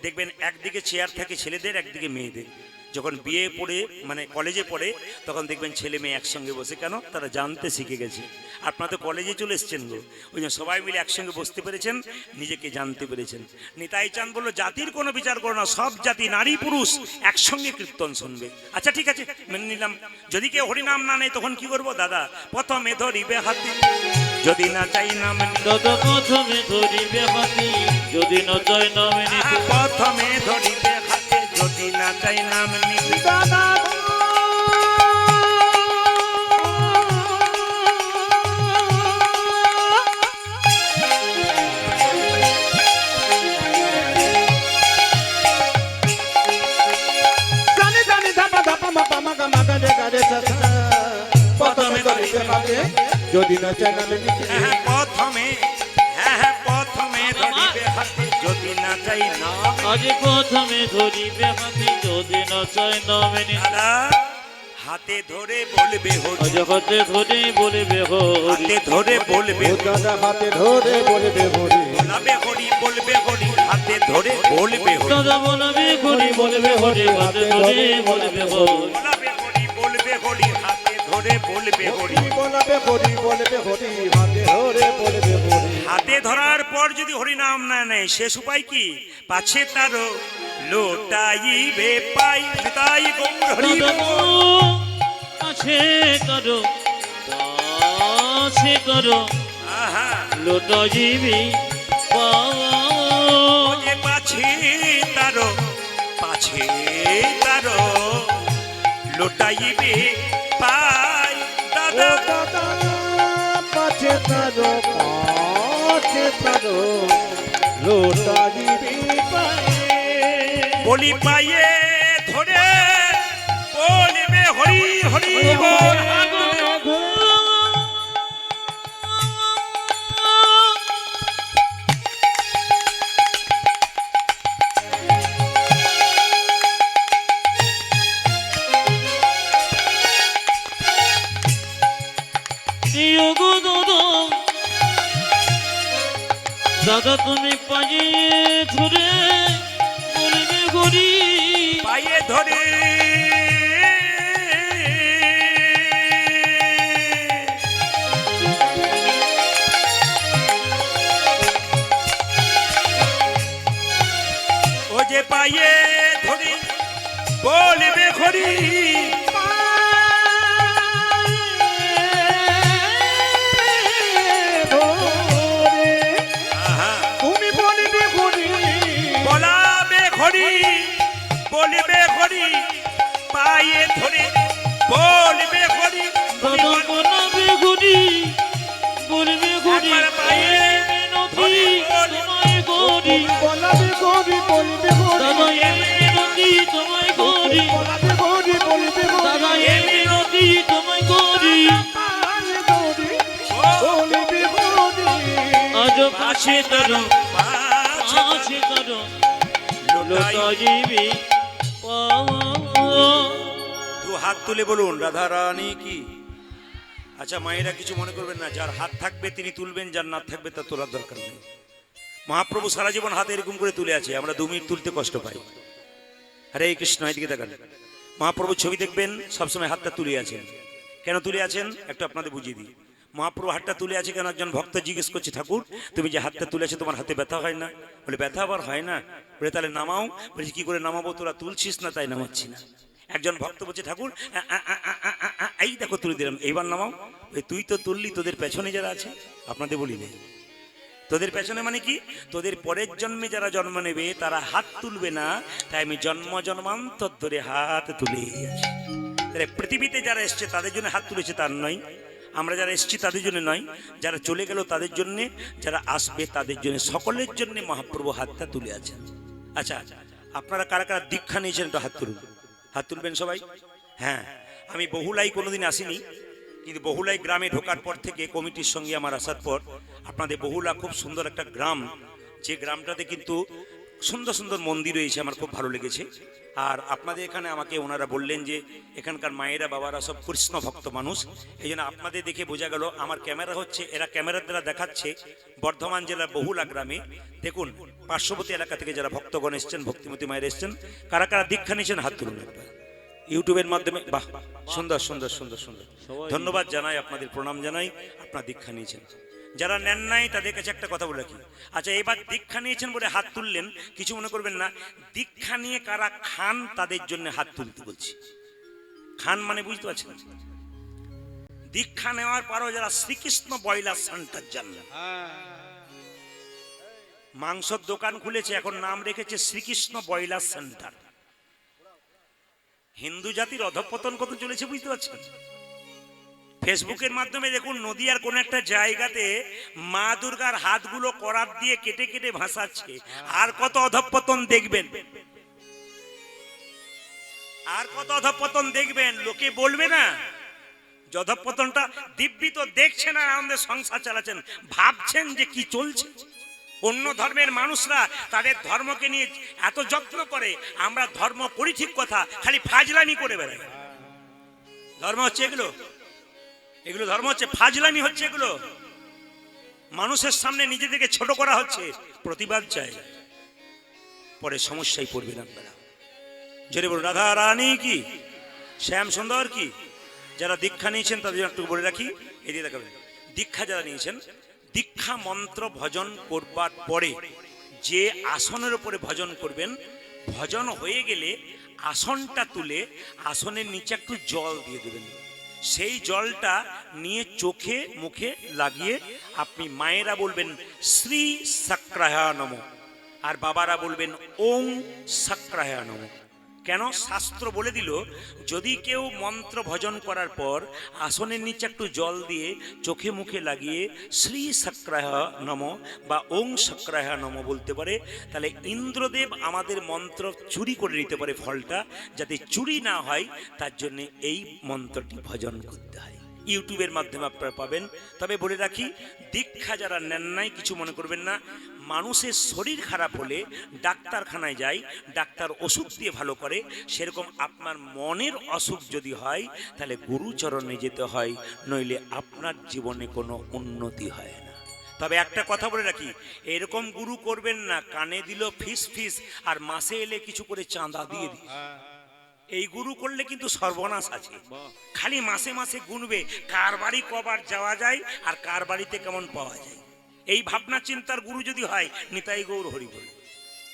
দেখবেন একদিকে চেয়ার থাকে ছেলেদের, একদিকে মেয়েদের। যখন বিয়ে পড়ে মানে কলেজে পড়ে, তখন দেখবেন ছেলে মেয়ে একসঙ্গে বসে। কেন? তারা জানতে শিখে গেছে। আপনারা তো কলেজে চলে এসছেন গো, ওই জন্য সবাই মিলে একসঙ্গে বসতে পেরেছেন, নিজেকে জানতে পেরেছেন। নিতাই চাঁদ বললো, জাতির কোনো বিচার করো না, সব জাতি নারী পুরুষ একসঙ্গে কীর্তন শুনবে। আচ্ছা ঠিক আছে, মেনে নিলাম। যদি কেউ হরিনাম না নেয় তখন কি করবো? দাদা প্রথমে ধরিবে হাতি, যদি না চাই নাম নিতে, দাদা প্রথমে ধরিবে হাতি যদি না চাই নামে নিতে, প্রথমে ধরিবে হাতে যদি না চাই নাম নিতে, হাতে যদি না চাই নামে নিতে হ্যাঁ প্রথমে, হ্যাঁ প্রথমে ধরিবে হাতে যদি না চাই না। আজ প্রথমে ধরিবে হাতে যদি না চাই নামে নিতে। দাদা হাতে ধরে বলবে হরি, আজ হাতে ধরে বলবে হরি, হাতে ধরে বলবে ও দাদা হাতে ধরে বলবে হরি বলবে হরি, বলবে হরি, হাতে ধরে বলবে হরি, দাদা বলবে হরি বলবে হরি, হাতে ধরে বলবে হরি। বলবে হরি, বলবে হরি, হাতে ধরে বলবে হরি। বলবে হরি বলবে হরি হাতে ধরে বলবে হরি হাতে ধরার পর যদি হরি নাম না নেয় শেষ উপায় কি? পাছে তার লোটাইবে পাই তাই গৌর হরি বল। আছে করো আছে করো আহা লোটা জীবী পাওয়া। ও যে পাছে তার, পাছে তার লোটাইবে পাই ও দাদা। দাদা পাছে তারো লোটা দিবি পায়ে বলি পায়ে ধরে বলবে হরি হরি বল। দাদা তুমি পায়ে ধরে বলবে হরি, পায়ে ধরে ও যে পায়ে ধরে বলবে হরি। আহা তুমি বলবে হরি বলাবে হরি, বলবে হরি, পায়ে ধরে বলবে হরি। দাদা বলবে হরি বলবে হরি, একবার পায়ে মিনতি তোমায় গরি, বলবে হরি বলবে দাদা হরি এ মিনতি তোমায় গরি, বলবে হরি বলবে দাদা হরি এ মিনতি তোমায় গরি। বলবে হরি আজ পাশে করো পাছে পাশে করো লোটাই। লোটা জীবী পাওয়া। দু হাত তুলে বলুন রাধা রানী কি। আচ্ছা মায়েরা কিছু মনে করবেন না, যার হাত থাকবে তিনি তুলবেন, যার না থাকবে তার তোলার দরকার নেই। মহাপ্রভু সারা জীবন হাতে এরকম করে তুলে আছে, আমরা 2 মিনিট তুলতে কষ্ট পাই। হরে কৃষ্ণ, এদিকে দেখান। মহাপ্রভুর ছবি দেখবেন সবসময় হাতটা তুলে আছেন। কেন তুলে আছেন একটু আপনাদের বুঝিয়ে দিই। মহাপ্রভু হাতটা তুলে আছে কেন? একজন ভক্ত জিজ্ঞেস করছে, ঠাকুর তুমি যে হাতটা তুলে আছো তোমার হাতে ব্যথা হয় না? বলে ব্যথা আবার হয় না? বলে তাহলে নামাও। বলছি কি করে নামাবো? তোরা তুলছিস না তাই নামাচ্ছি না। একজন ভক্ত বলছে, ঠাকুর এই দেখো তুলে দিলাম, এইবার নামাও। বলে তুই তো তুললি, তোদের পেছনে যারা আছে, আপনাদের বলি নেই তোদের পেছনে মানে কি? তোদের পরের জন্মে যারা জন্ম নেবে তারা হাত তুলবে না, তাই আমি জন্ম জন্মান্তর ধরে হাত তুলে আছি। তাহলে পৃথিবীতে যারা এসছে তাদের জন্য হাত তুলেছে তার নয়, আমরা যারা এসছি তাদের জন্য নয়, যারা চলে গেল তাদের জন্য, যারা আসবে তাদের জন্য, সকলের জন্য মহাপ্রভু হাতটা তুলে আছেন। আচ্ছা আপনারা কারা কারা দীক্ষা নিয়েছেন একটু হাত তুলুন। হাত তুলবেন সবাই। হ্যাঁ আমি বহুলাই কোনোদিন আসিনি, কিন্তু বহুলাই গ্রামে ঢোকার পর থেকে কমিটির সঙ্গে আমার আসার পর আপনাদের বহুলা খুব সুন্দর একটা গ্রাম, যে গ্রামটাতে কিন্তু সুন্দর সুন্দর মন্দির রয়েছে, আমার খুব ভালো লেগেছে। আর আপনাদের এখানে আমাকে ওনারা বললেন যে এখানকার মায়েরা বাবারা সব কৃষ্ণ ভক্ত মানুষ, এই জন্য আপনাদের দেখে বোঝা গেল। আমার ক্যামেরা হচ্ছে, এরা ক্যামেরার দ্বারা দেখাচ্ছে বর্ধমান জেলার বহুলা গ্রামে। দেখুন পার্শ্ববর্তী এলাকা থেকে যারা ভক্তগণ এসছেন, ভক্তিমতী মায়ের এসছেন, কারা কারা দীক্ষা নিয়েছেন হাত তুলুন একবার ইউটিউবের মাধ্যমে। বাহ সুন্দর সুন্দর সুন্দর সুন্দর, ধন্যবাদ জানাই, আপনাদের প্রণাম জানাই, আপনার দীক্ষা নিয়েছেন। যারা নেন নাই তাদের কাছে একটা কথা বলে রাখি। আচ্ছা এবার দীক্ষা নিয়েছেন বলে হাত তুললেন, কিছু মনে করবেন না। দীক্ষা নিয়ে কারা খান তাদের জন্য হাত তুলতে বলছি। খান মানে বুঝতে পারছেন? দীক্ষা নেওয়ার পরও যারা শ্রীকৃষ্ণ বয়লার সেন্টার জানলেন, মাংসর দোকান খুলেছে, এখন নাম রেখেছে শ্রীকৃষ্ণ বয়লার সেন্টার। হিন্দু জাতির অধঃপতন কত চলেছে বুঝতে পারছেন? ফেসবুকের মাধ্যমে দেখুন নদিয়ার কোন একটা জায়গাতে মা দুর্গার হাতগুলো করাত দিয়ে কেটে কেটে ভাসাচ্ছে। আর কত অধঃপতন দেখবেন, আর কত অধঃপতন দেখবেন। লোকে বলবে না যধপতনটা দিব্যি তো দেখছেন আর আমাদের সংসার চালাচ্ছেন, ভাবছেন যে কি চলছে। অন্য ধর্মের মানুষরা তাদের ধর্মকে নিয়ে এত যত্ন করে, আমরা ধর্ম করি ঠিক কথা, খালি ফাজলামি করে বেড়াই। ধর্ম হচ্ছে এগুলো, এগুলো ধর্ম হচ্ছে ফাজলামি, হচ্ছে এগুলো। মানুষের সামনে নিজেদেরকে ছোট করা হচ্ছে, প্রতিবাদ চাই, পরে সমস্যায় পড়বেন আপনারা। জোরে বলুন রাধা রানী কি, শ্যাম সুন্দর কি। যারা দীক্ষা নিয়েছেন তাদের একটু বলে রাখি, এদিকে দেখাবেন। দীক্ষা যারা নিয়েছেন, দীক্ষা মন্ত্র ভজন করবার পরে যে আসনের উপরে ভজন করবেন, ভজন হয়ে গেলে আসনটা তুলে আসনের নিচে একটু জল দিয়ে দেবেন। সেই জলটা নিয়ে চোখে মুখে লাগিয়ে আপনি মায়েরা বলবেন শ্রী সাক্রায়া নম, আর বাবারা বলবেন ওং সাক্রায়া নম। কেন? শাস্ত্র বলে দিল, যদি কেউ মন্ত্র ভজন করার পর আসনের নিচে একটু জল দিয়ে চোখে মুখে লাগিয়ে শ্রী সাক্রায়া নম বা ওং সাক্রায়া নম বলতে পারে, তাহলে ইন্দ্রদেব আমাদের মন্ত্র চুরি করে নিতে পারে। ফলটা যাতে চুরি না হয় তার জন্য এই মন্ত্রটি ভজন করতে হয়। ইউটিউবের মাধ্যমে আপনারা পাবেন। তবে বলে রাখি, দীক্ষা যারা নেন নাই কিছু মনে করবেন না। মানুষের শরীর খারাপ হলে ডাক্তারখানায় যায়, ডাক্তার ওষুধ দিয়ে ভালো করে, সেরকম আপনার মনের অসুখ যদি হয় তাহলে গুরুচরণে যেতে হয়, নইলে আপনার জীবনে কোনো উন্নতি হয় না। তবে একটা কথা বলে রাখি, এরকম গুরু করবেন না কানে দিল ফিস ফিস আর মাসে এলে কিছু করে চাঁদা দিয়ে দিই। এই গুরু করলে কিন্তু সর্বনাশ আছে। খালি মাসে মাসে গুনবে কার বাড়ি কবার যাওয়া যায় আর কার বাড়িতে কেমন পাওয়া যায়। এই ভাবনা চিন্তার গুরু যদি হয়, নিতাই গৌর হরি বল।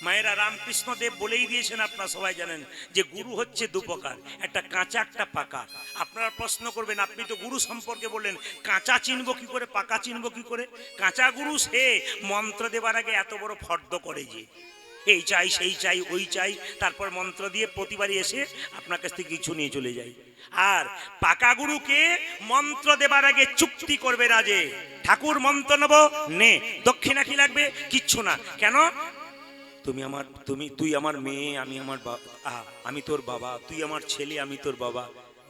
মায়েরা রামকৃষ্ণ দেব বলেই দিয়েছেন, আপনারা সবাই জানেন যে গুরু হচ্ছে দু প্রকার, একটা কাঁচা একটা পাকা। আপনারা প্রশ্ন করবেন, আপনি তো গুরু সম্পর্কে বললেন, কাঁচা চিনব কি করে, পাকা চিনব কি করে? কাঁচা গুরু সে মন্ত্র দেবার আগে এত বড় ফর্দ করে যে এই চাই সেই চাই ওই চাই, তারপর মন্ত্র দিয়ে প্রতিবারই এসে আপনার কাছ থেকে কিছু নিয়ে চলে যায়। আর পাকা গুরুকে মন্ত্র দেবার আগে চুক্তি করবে রাজে, ঠাকুর মন্ত্র নেব নে, দক্ষিণা কি লাগবে? কিচ্ছু না। কেন? তুই আমার মেয়ে, আমি তোর বাবা, তুই আমার ছেলে, আমি তোর বাবা।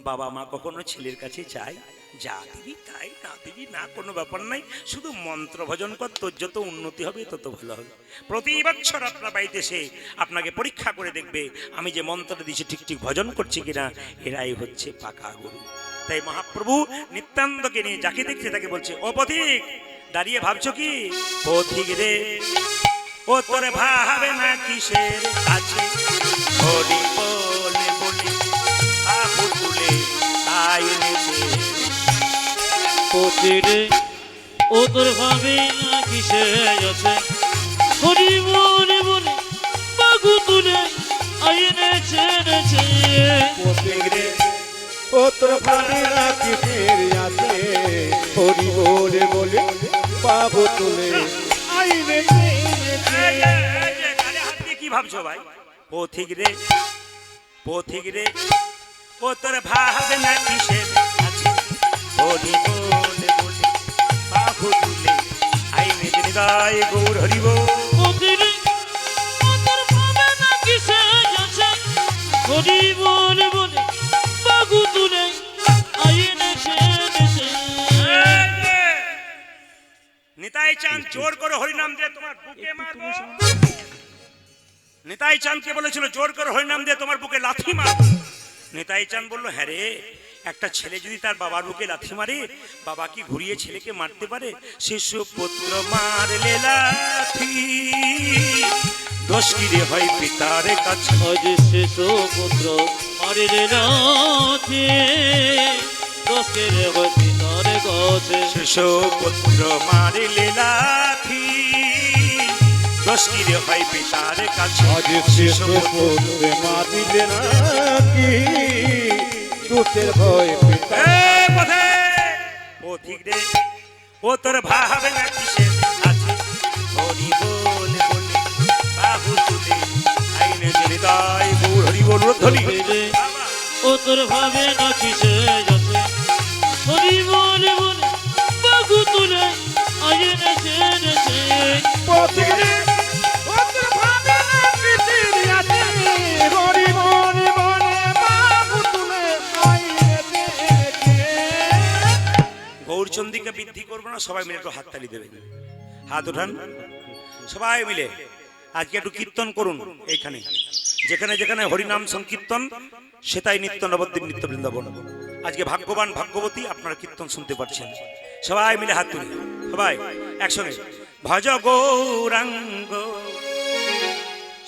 বাবা মা কখনো ছেলের কাছে চায়? যা দিবি তাই, না দিবি না, কোনো ব্যাপার নাই, শুধু মন্ত্র ভজন কর, তোর যত উন্নতি হবে তত ভালো হবে। প্রতি বছর আপনার বাড়িতে এসে আপনাকে পরীক্ষা করে দেখবে আমি যে মন্ত্রটা দিচ্ছি ঠিক ঠিক ভজন করছি কিনা। এরাই হচ্ছে পাকা গুরু। তাই মহাপ্রভু নিত্যানন্দকে নিয়ে যাকে দেখছে তাকে বলছে, ও পথিক, দাঁড়িয়ে ভাবছো কি? পথিক রে, ও তোরে ভাবে না কিসের আছে, হরি বলে বলে আহু তুলে আইনেছে। পতিরে ও তোর ভাবে না কিসে আছে, হরি বলে বলে বাগু তুলে আইনেছে নেছে। পথিক রে, ও তোর ভাবে না কিসের আছে, হরি বলে বলে বাবু তুলে আইনেছে। কি ভাবছো ভাই? পথিক রে, পথিক রে, ও তোর ভাবে না কিসের আছে, হরি বলে বলে বাহু তুলে আইনে জনিদায় গৌর হরি বল। পতিরে ও তোর ভাবে না কিসে আছে, হরি বলে বলে বাগু তুলে আইনেছে নেছে। নিতাই চাঁদ জোর করে হরিনাম দিয়ে তোমার বুকে মারবো। নিতাই চাঁদকে বলেছিল জোর করে হরিনাম দিয়ে তোমার বুকে লাথি মারবো। নিতাই চাঁদ বললো, হ্যাঁ রে, একটা ছেলে যদি তার বাবার বুকে লাথি মারে, বাবা কি ঘুরিয়ে ছেলেকে মারতে পারে? শিশু পুত্র মারলে লাথি, দোষ কি রে হয় পিতার কাছে। আজ শিশু পুত্র মারিলে লাথি, দোষ কি রে হয় পিতার কাছে। শিশু পুত্র মারলে লাথি, দোষ কি রে হয় পিতার কাছে। আজ শিশু পুত্র মারিলে নাকি, দূতের ভয় পিতা। পথিক রে, ও তোর ভাবে না কিসের আছে, হরি বলে বলে বাহু তুলে আইনে জনিদায় গৌর হরি বল। ধ্বনি পতিরে ও তোর ভাবে না কিসে আছে, হরি বলে বলে বাগু তুলে আইনেছে নেছে। পথিক রে, ও তোর ভাবে না কিসের আছে, হরি বলে বলে বাবু তুলে আইনেছে নেছে। গৌরচন্দ্রিকা বৃদ্ধি করবো না, সবাই মিলে একটু হাততালি দেবেন। হাত উঠান সবাই মিলে। আজকে একটু কীর্তন করুন এইখানে, যেখানে যেখানে হরিনাম সংকীর্তন, সেটাই নিত্য নবদ্বীপ নিত্য বৃন্দাবন। আজকে ভাগ্যবান ভাগ্যবতী আপনারা কীর্তন শুনতে পাচ্ছেন। সবাই মিলে হাত তুলে সবাই একসঙ্গে ভজ গৌরাঙ্গ।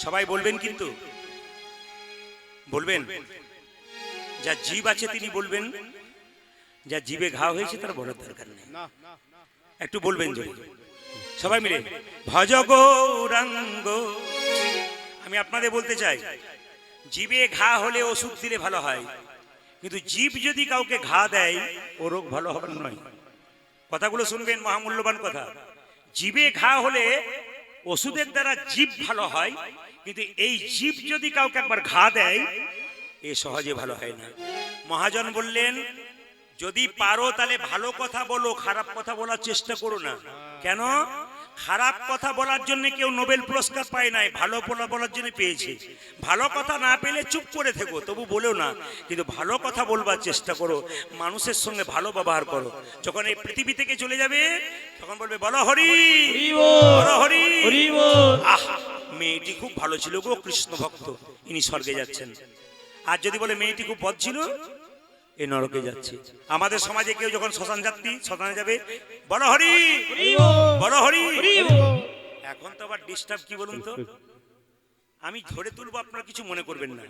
সবাই বলবেন, কিন্তু বলবেন, যা জীব আছে তিনি বলবেন, যা জীবে ঘা হয়েছে তার বলার দরকার নেই, একটু বলবেন যদি সবাই মিলে ভজ গৌরাঙ্গ। আমি আপনাদের বলতে চাই, জীবে ঘা হলে ওষুধ দিলে ভালো হয়, কিন্তু জীব যদি কাউকে ঘা দেয় ও রোগ ভালো হবে নয়। কথাগুলো শুনবেন, মহামূল্যবান কথা। জীবে ঘা হলে ওষুধের দ্বারা জীব ভালো হয়, কিন্তু এই জীব যদি কাউকে একবার ঘা দেয় এ সহজে ভালো হয় না। মহাজন বললেন, যদি পারো তাহলে ভালো কথা বলো, খারাপ কথা বলার চেষ্টা করো না। কেন? খারাপ কথা বলার জন্য কেউ নোবেল পুরস্কার পায় নাই, ভালো বলার জন্য পেয়েছে। ভালো কথা না পেলে চুপ করে থেকো, তবু বলেও না, কিন্তু ভালো কথা বলবার চেষ্টা করো, মানুষের সঙ্গে ভালো ব্যবহার করো। যখন এই পৃথিবী থেকে চলে যাবে তখন বলবে বলো হরি বলো হরি। আহ, মেয়েটি খুব ভালো ছিল গো, কৃষ্ণ ভক্ত, ইনি স্বর্গে যাচ্ছেন। আর যদি বলে মেয়েটি খুব বদ ছিল, এ নরকে যাচ্ছে। আমাদের সমাজে কেউ যখন শ্মশান যাত্রী শ্মশানে যাবে, বলো হরি বলো হরি। এখন তো আবার ডিস্টার্ব কি বলুন তো, আমি ধরে তুলবো, আপনারা কিছু মনে করবেন না,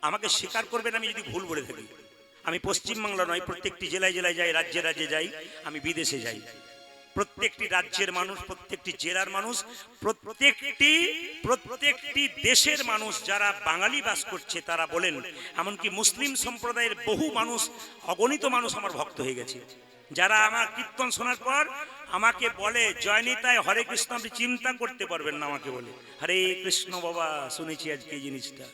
আমাকে স্বীকার করবেন আমি যদি ভুল বলে থাকি। আমি পশ্চিমবাংলা নয়, প্রত্যেকটি জেলায় জেলায় যাই, রাজ্যে রাজ্যে যাই, আমি বিদেশে যাই। প্রত্যেকটি রাজ্যের মানুষ, প্রত্যেকটি জেলার মানুষ, প্রত্যেকটি দেশের মানুষ যারা বাঙালি বাস করছে তারা বলেন, এমনকি মুসলিম সম্প্রদায়ের বহু মানুষ, অগণিত মানুষ আমার ভক্ত হয়ে গেছে, যারা আমার কীর্তন শোনার পর আমাকে বলে, জয়নিতায় হরে কৃষ্ণ, আপনি চিন্তা করতে পারবেন না, আমাকে বলে হরে কৃষ্ণ বাবা, শুনেছি আজকে এই জিনিসটা,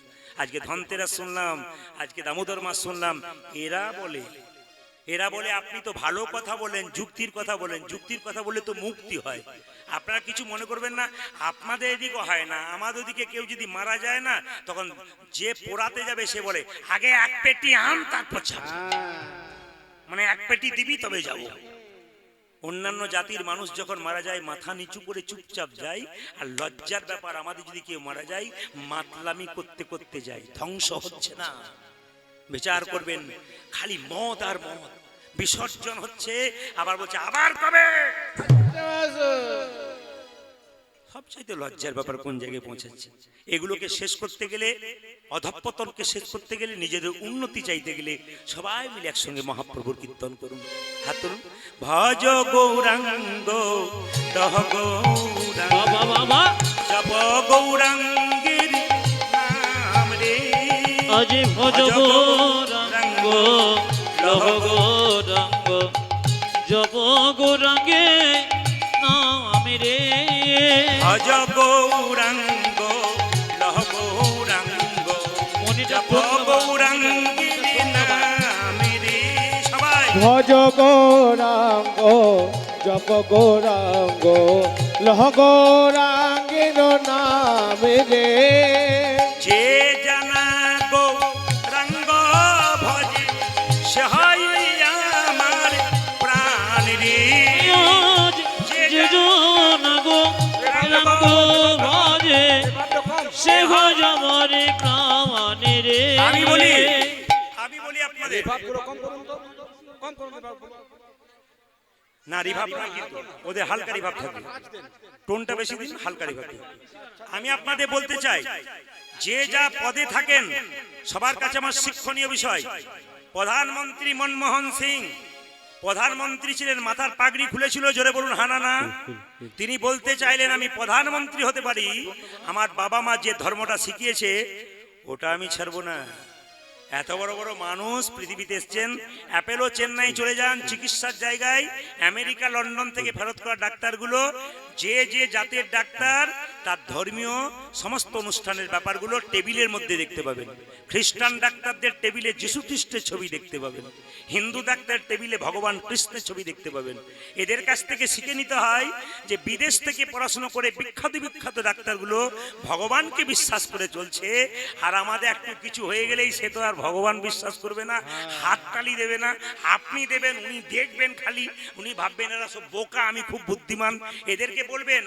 আজকে ধনতেরাস শুনলাম, আজকে দামোদর মাস শুনলাম। এরা বলে আপনি তো ভালো কথা বলেন, যুক্তির কথা বলেন, যুক্তির কথা বললে তো মুক্তি হয়। আপনারা কিছু মনে করবেন না, আপনাদের এদিকে হয় না, আমাদের ওদিকে কেউ যদি মারা যায় না, তখন যে পোড়াতে যাবে সে বলে আগে এক পেটি আম তারপর যাবো, মানে এক পেটি দিবি তবে যাব। অন্যান্য জাতির মানুষ যখন মারা যায় মাথা নিচু করে চুপচাপ যায়, আর লজ্জার ব্যাপার আমাদের যদি কেউ মারা যায় মাতলামি করতে করতে যায়। ধ্বংস হচ্ছে না, বিচার করবেন, খালি মদ আর মদ, বিসর্জন হচ্ছে, আবার বলছে আবার কবে। সবচাইতে লজ্জার ব্যাপার কোন জায়গায় পৌঁছাচ্ছে। এগুলোকে শেষ করতে গেলে, অধঃপতনকে শেষ করতে গেলে, নিজেদের উন্নতি চাইতে গেলে সবাই মিলে একসঙ্গে মহাপ্রভুর কীর্তন করুন। হাত তুলুন, ভজ গৌরাঙ্গ দহ গৌরাঙ্গ জপ গৌরাঙ্গের নাম রে, আজ ভজ গৌরাঙ্গ লহ গৌরাঙ্গ জপ গৌরাঙ্গে নাম রে। ভজ গৌরাঙ্গ লহ গৌরাঙ্গ জপ গৌরাঙ্গের নাম রে। সবাই ভজ গৌরাঙ্গ জপ গৌরাঙ্গ লহ গৌরাঙ্গের নাম রে। যে জানা গৌরাঙ্গ ভজে সে হয় আমার প্রাণ রে। যে জন গৌরাঙ্গ ভজে সে ভজ আমার প্রাণ রে। আমি বলি আপনাদের, না রিভাব না, কিন্তু ওদের হালকা রিভাব থাকে, টোনটা বেশি দিন হালকা রিভাব। আমি আপনাদের বলতে চাই, যে যা পদে থাকেন সবার কাছে আমার শিক্ষণীয় বিষয়। প্রধানমন্ত্রী মনমোহন সিং প্রধানমন্ত্রী ছিলেন, মাথার পাগড়ি খুলেছিল, জোরে বলুন হানা না। তিনি বলতে চাইলেন আমি প্রধানমন্ত্রী হতে পারি, আমার বাবা মা যে ধর্মটা শিখিয়েছে ওটা আমি ছাড়বো না। এত বড় বড় মানুষ পৃথিবীতে এসছেন, অ্যাপেলো চেন্নাই চলে যান চিকিৎসার জায়গায়, আমেরিকা লন্ডন থেকে ফেরত করা ডাক্তারগুলো যে যে জাতের ডাক্তার তার ধর্মীয় সমস্ত অনুষ্ঠানের ব্যাপারগুলো টেবিলের মধ্যে দেখতে পাবেন। খ্রিস্টান ডাক্তারদের টেবিলে যীশু খ্রিস্টের ছবি দেখতে পাবেন, হিন্দু ডাক্তার টেবিলে ভগবান কৃষ্ণের ছবি দেখতে পাবেন। এদের কাছ থেকে শিখে নিতে হয় যে বিদেশ থেকে পড়াশোনা করে বিখ্যাত বিখ্যাত ডাক্তারগুলো ভগবানকে বিশ্বাস করে চলছে, আর আমাদের একটু কিছু হয়ে গেলেই সে তো আর ভগবান বিশ্বাস করবে না, হাত তালি দেবে না, আপনি দেবেন, উনি দেখবেন খালি, উনি ভাববেন এরা সব বোকা, আমি খুব বুদ্ধিমান। এদেরকে বলবেন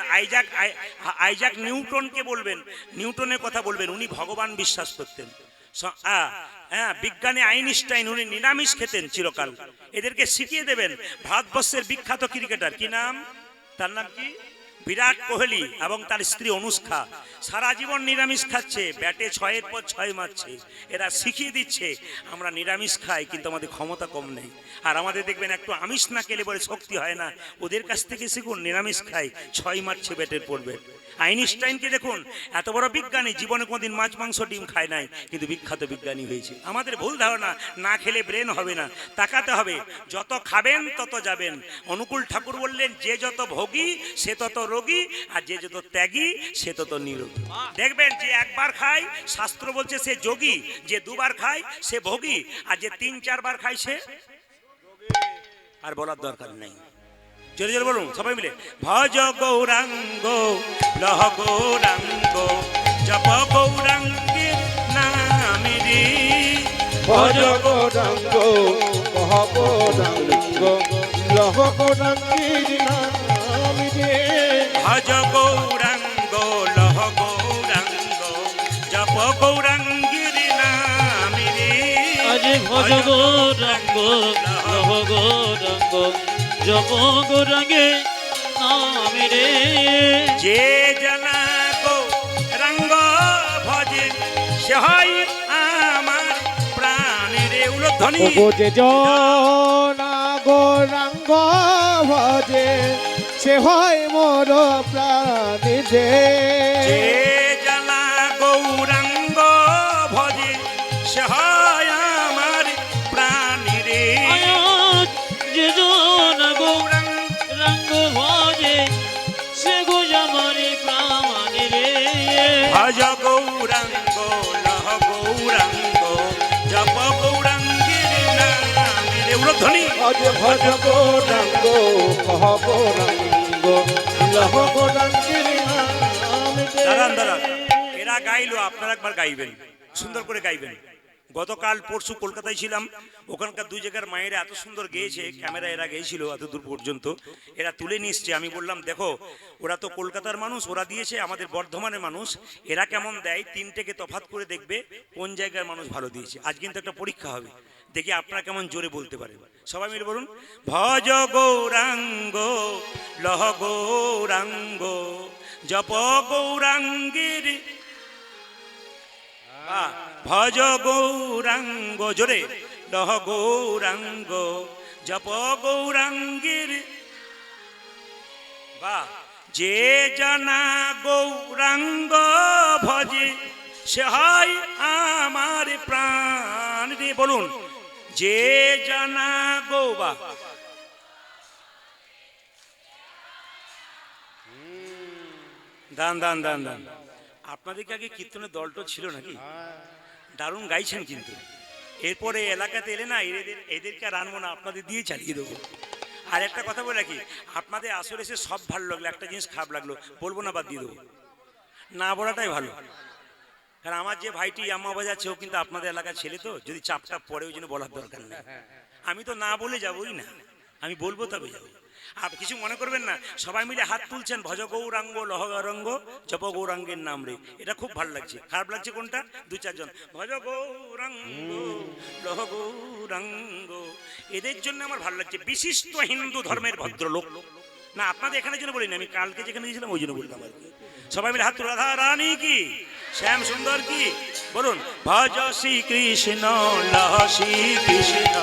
আইজাক নিউটনকে বলবেন, নিউটনের কথা বলবেন, উনি ভগবান বিশ্বাস করতেন। বিজ্ঞানী আইনস্টাইন উনি নিরামিষ খেতেন চিরকাল। এদেরকে শিখিয়ে দেবেন। ভারতবর্ষের বিখ্যাত ক্রিকেটার কি নাম, তার নাম কি, বিরাট কোহলি এবং তার স্ত্রী অনুষ্কা, সারা জীবন নিরামিষ খাচ্ছে, ব্যাটে 6-এর পর 6 মারছে। এরা শিখিয়ে দিচ্ছে আমরা নিরামিষ খাই কিন্তু আমাদের ক্ষমতা কম নেই, আর আমাদের দেখবেন একটু আমিষ না খেলে বলে শক্তি হয় না। ওদের কাছ থেকে শিখুন, নিরামিষ খাই, 6 মারছে ব্যাটের পর ব্যাট। আইনস্টাইনকে দেখুন, এত বড় বিজ্ঞানী, জীবনে কোনদিন মাছ মাংস ডিম খায় নাই, কিন্তু বিখ্যাত বিজ্ঞানী হয়েছে। আমাদের ভুল ধারণা, না খেলে ব্রেন হবে না, তাকাতে হবে, যত খাবেন তত যাবেন। অনুকূল ঠাকুর বললেন, যে যত ভোগী সে তত রোগী, আর যে যত ত্যাগী সে তত নিরোগী। দেখবেন যে একবার খায় শাস্ত্র বলছে সে যোগী, যে দুবার খায় সে ভোগী, আর যে 3-4 বার খায় সে, আর বলার দরকার নেই। জোরে জোরে বলুন সবাই মিলে, ভজ গৌরাঙ্গ লহ গৌরাঙ্গ জপ গৌরাঙ্গের নামে রে, ভজ গৌরাঙ্গ কহ গৌরাঙ্গ লহ গৌরাঙ্গের নামে রে, ভজ গৌরাঙ্গ লহ গৌরাঙ্গ জপ গৌরাঙ্গের নামে রে, আজ ভজ গৌরাঙ্গ লহ গৌরাঙ্গ জপ গৌরাঙ্গে নামে রে। যে জানা গৌরাঙ্গ ভজে সে হয় আমার প্রাণের উলধ্বনি, ওগো যে জনা গৌরাঙ্গ ভজে সে হয় মোর প্রাণী রে, যে জানা গৌরাঙ্গ ভজে সে হয় আমার প্রাণের আয়াত যে জন গৌরাঙ্গ ভজে সে গোজামারি প্রাণে রে। ভজ গৌরাঙ্গ লহ গৌরাঙ্গ জপ গৌরাঙ্গের নামে রে উলধ্বনি, ভজ ভজ গৌরাঙ্গ কহ গৌরাঙ্গ লহ গৌরাঙ্গের নামে রে। দাঁড়ান দাঁড়ান, এরা গাইলো, আপনারা একবার গাইবেন, সুন্দর করে গাইবেন। গতকাল পরশু কলকাতায় ছিলাম, ওখানকার 2 জায়গার মায়েরা এত সুন্দর গেয়েছে, ক্যামেরা এরা গেয়েছিল এত দূর পর্যন্ত, এরা তুলে নিয়ে এসছে। আমি বললাম দেখো, ওরা তো কলকাতার মানুষ, ওরা দিয়েছে, আমাদের বর্ধমানের মানুষ, এরা কেমন দেয় 3টেকে তফাৎ করে দেখবে কোন জায়গার মানুষ ভালো দিয়েছে। আজ কিন্তু একটা পরীক্ষা হবে, দেখি আপনারা কেমন জোরে বলতে পারেন। সবাই মিলে বলুন, ভজ গৌরাঙ্গ লহ গৌরাঙ্গ জপ গৌরাঙ্গের, ভজ গৌরাঙ্গ জোরে লহ গৌরাঙ্গ জপ গৌরাঙ্গের, বা যে জানা গৌরাঙ্গ ভজে সে হয় আমার প্রাণ রে। বলুন, যে জানা গৌবা, দান দান দান দান। আপনাদেরকে আগে কীর্তনের দলটা ছিল নাকি? দারুণ গাইছেন, কিন্তু এরপরে এলাকাতে এলে না এদেরকে আর আনবো না, আপনাদের দিয়ে চালিয়ে দেবো। আর একটা কথা বলে রাখি, আপনাদের আসলে এসে সব ভালো লাগলো, একটা জিনিস খারাপ লাগলো বলবো না, বাদ দিয়ে দেবো, না বলাটাই ভালো। কারণ আমার যে ভাইটি আম্মা বাজাচ্ছে ও কিন্তু আপনাদের এলাকার ছেলে, তো যদি চাপটাপ পড়ে ওই জন্য বলার দরকার নেই। আমি তো না বলে যাবোই না, আমি বলবো তবে যাবো। আর কিছু মনে করবেন না, সবাই মিলে হাত তুলছেন, ভজ গৌরাঙ্গ লহ গৌরাঙ্গ জপ গৌরাঙ্গের নাম রে, এটা খুব ভালো লাগছে। খারাপ লাগছে কোনটা? 2-4 জন ভজ গৌরাঙ্গ লহ গৌরাঙ্গ, এদের জন্য আমার ভালো লাগছে। বিশিষ্ট হিন্দু ধর্মের ভদ্রলোক না, আপনাদের এখানে জন্য বলিনি, আমি কালকে যেখানে গিয়েছিলাম ওই জন্য বললাম আর কি। সবাই মিলে হাত তুলে, রাধা রানী কি, শ্যাম সুন্দর কি, বলুন, ভজ শ্রী কৃষ্ণ লহ শ্রী কৃষ্ণ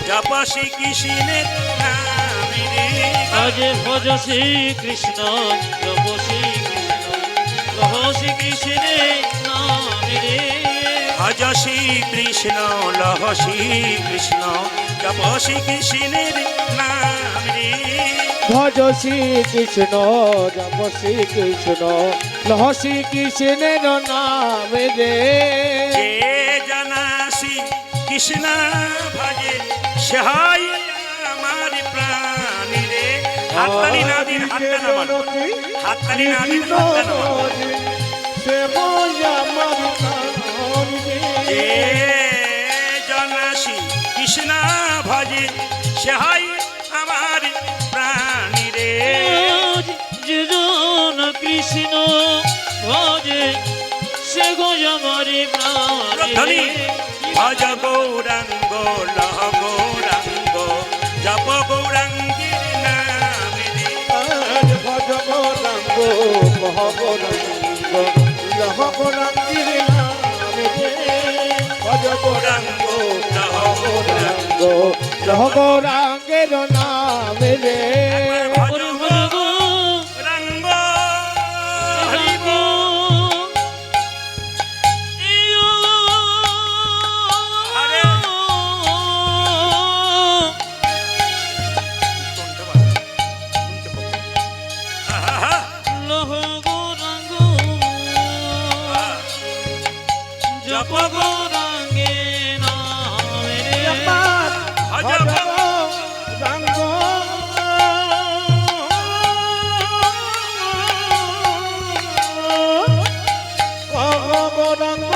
জপ শ্রী কৃষ্ণের নামে রে, আজ ভজ শ্রী কৃষ্ণ জপ শ্রী কৃষ্ণ লহ শ্রী কৃষ্ণের নামে রে। ভজ শ্রী কৃষ্ণ লহ শ্রী কৃষ্ণ জপ শ্রী কৃষ্ণের নাম রে ভজ শ্রী কৃষ্ণ জপ শ্রী কৃষ্ণ লহ শ্রী কৃষ্ণের নাম রে যে জানা শ্রী কৃষ্ণ ভজে সহায় আমার প্রাণ রে হাততালি না দিন হাতটা নামান হাততালি না দিন হাতটা নামান সে আমার যে জানা শ্রী কৃষ্ণ ভজে সহায় আমার প্রাণ রে যে জন কৃষ্ণ ভজে সে গো আমার ধ্বনি প্রাণ ভজ গৌরাঙ্গ লহ গৌরাঙ্গ জপ গৌরাঙ্গের নাম রে ভজ গৌরাঙ্গ কহ গৌরাঙ্গ লহ গৌরাঙ্গের নাম রে ভজ গৌরাঙ্গ লহ গৌরাঙ্গ লহ গৌরাঙ্গের নাম রে ভজ গৌরাঙ্গ হরি বল। আরে শুনতে পাচ্ছি, শুনতে পাচ্ছি। আহা, লহ গৌরাঙ্গ আহা। জপ গৌরাঙ্গে নাম রে ভজ গৌরাঙ্গ গৌরাঙ্গ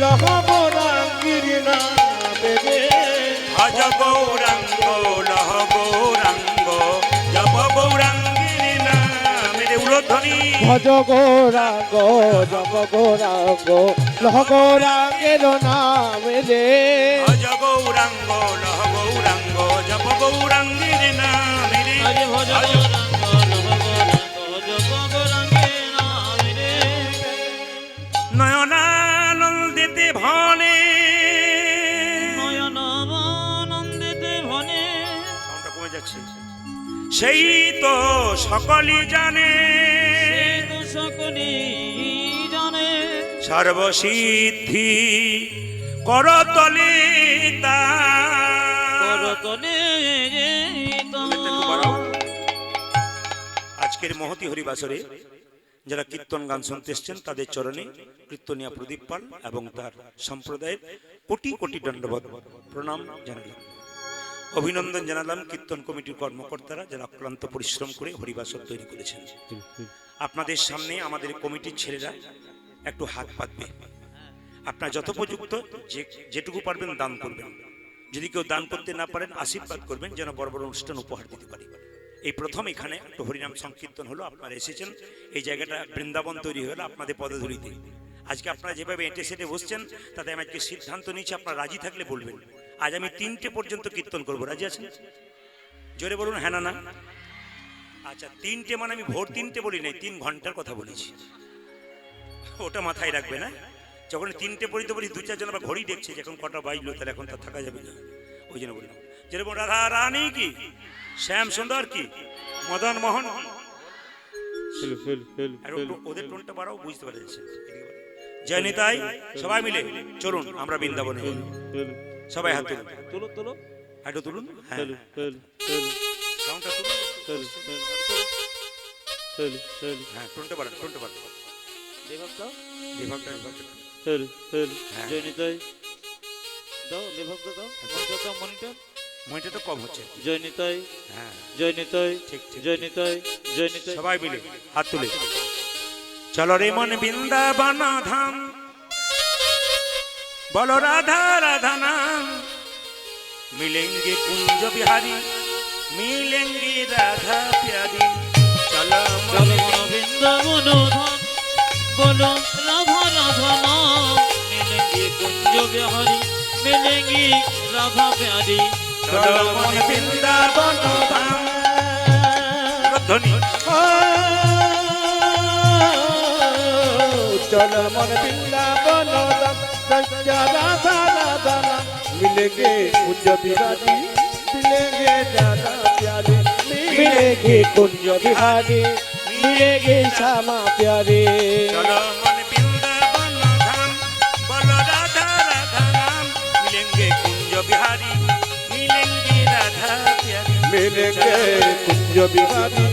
লহ গৌরাঙ্গির নাম রে ভজ গৌরাঙ্গ লহ গৌরাঙ্গ জপ গৌরাঙ্গের নাম রে উলধ্বনি ভজ গৌরাঙ্গ জপ গৌরাঙ্গ লহ গৌরাঙ্গের নাম রে ভজ গৌরাঙ্গ লহ গৌরাঙ্গ জপ গৌরাঙ্গের নাম রে আরে ভজ গৌরাঙ্গ লহ গৌরাঙ্গ জপ গৌরাঙ্গে নাম রে নয়নানন্দিতে ভনে নয়ন আনন্দিতে ভনে সাউন্ডটা কমে যাচ্ছে সেই তো সকলই জানে সেই তো সকলেই জানে সর্বসিদ্ধি করতলে তা করতলে আজকের মহতি হরিবাসরে যারা কীর্তন গান শুনতে এসছেন তাদের চরণে কীর্তনিয়া প্রদীপ পাল এবং তার সম্প্রদায়ের কোটি কোটি দণ্ডবত প্রণাম জানালাম, অভিনন্দন জানালাম কীর্তন কমিটির কর্মকর্তারা যারা অক্লান্ত পরিশ্রম করে হরিবাসর তৈরি করেছেন। আপনাদের সামনে আমাদের কমিটির ছেলেরা একটু হাত পাতবে, আপনার যথোপযুক্ত যেটুকু পারবেন দান করবেন, যদি কেউ দান করতে না পারেন আশীর্বাদ করবেন যেন বড় বড় অনুষ্ঠান উপহার দিতে পারি। এই প্রথম এখানে একটু হরিনাম সংকীর্তন হলো, আপনারা এসেছেন, এই জায়গাটা বৃন্দাবন তৈরি হলো আপনাদের পদধূলিতে। আজকে আপনারা যেভাবে এঁটে সেটে বসছেন তাতে আমি আজকে সিদ্ধান্ত নিচ্ছি, আপনারা রাজি থাকলে বলবেন। আজ আমি 3টে পর্যন্ত কীর্তন করবো, রাজি আছেন? জোরে বলুন হ্যাঁ না না। আচ্ছা 3টে মানে আমি ভোর 3টে বলি নাই, 3 ঘন্টার কথা বলেছি, ওটা মাথায় রাখবে না। যখন 3টে পর্যন্ত বলি 2-4 জন আবার ঘড়ি দেখছে যে এখন কটা বাজলো, তাহলে এখন তার থাকা যাবে না, ওই জন্য বললাম। যেরকম রাধা রানী কি, শ্যাম সুন্দর কি, মদন মোহন, আর ওদের টোনটা বাড়াও, বুঝতে পারছে। জয় নিতাই, সবাই মিলে চলুন আমরা বৃন্দাবনে, সবাই হাত তুলুন, তুলো তুলো হাঁটু তুলুন, হ্যাঁ সাউন্ডটা তুলুন, হ্যাঁ টোনটা বাড়ান, টোনটা বাড়ান, লেভাব দাও বিভাগটা হ্যাঁ। জয় নিতাই দাও, লেভাব দাও, মনিটর দাও, মনিটর মনিটরটা কম হচ্ছে, জয় নিতাই হ্যাঁ জয় নিতাই ঠিক ঠিক। জয় নিতাই জয় নিতাই সবাই মিলে হাত তুলে চলো রে মন বৃন্দাবন ধাম, বলো রাধা রাধা নাম, मिलेंगे कुंज बिहारी, मिलेंगे राधा प्यारी, चलो চলো মন বৃন্দাবন ধাম, বলো রাধা রাধা নাম, মিলেঙ্গে কুঞ্জ বিহারি, মিলেঙ্গে রাধা প্যারি, चलो मन वृंदावन धाम। ধ্বনি चल मन वृंदावन धाम, सच्चा राधा राधा नाम, मिलेंगे कुंज बिहारी, मिलेंगे राधा प्यारी, मिलेंगे कुंज बिहारी, मिलेंगे श्यामा प्यारी। चलो मन वृंदावन धाम, बोलो राधा राधा नाम, मिलेंगे मिलेंगे कुंज बिहारी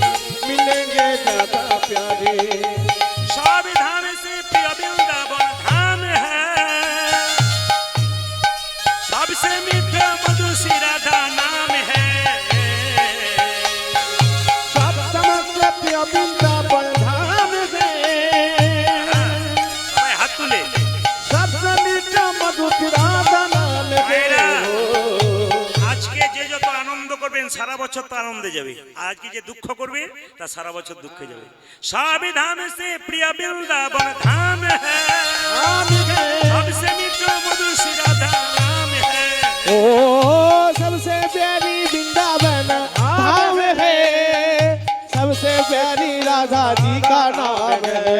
मिलेंगे दादा प्यारे सब धाम से प्रिय वृंदावन धाम है सबसे मीठा मधु श्री राधा नाम है सब समझ प्रिय वृंदावन धाम है सबाई हाथ तुले सबसे मीठा मधु राधा नाम है আজকে যে যত আনন্দ করবেন সারা বছর তো আনন্দে যাবে আজকে যে দুঃখ করবে তা সারা বছর দুঃখে যাবে সব ধাম সে প্রিয় বৃন্দাবন ধাম है सबसे मीठा मधु श्री राधा नाम है ओ सबसे प्यारी वृंदावन धाम है सबसे प्यारी राधा जी का नाम है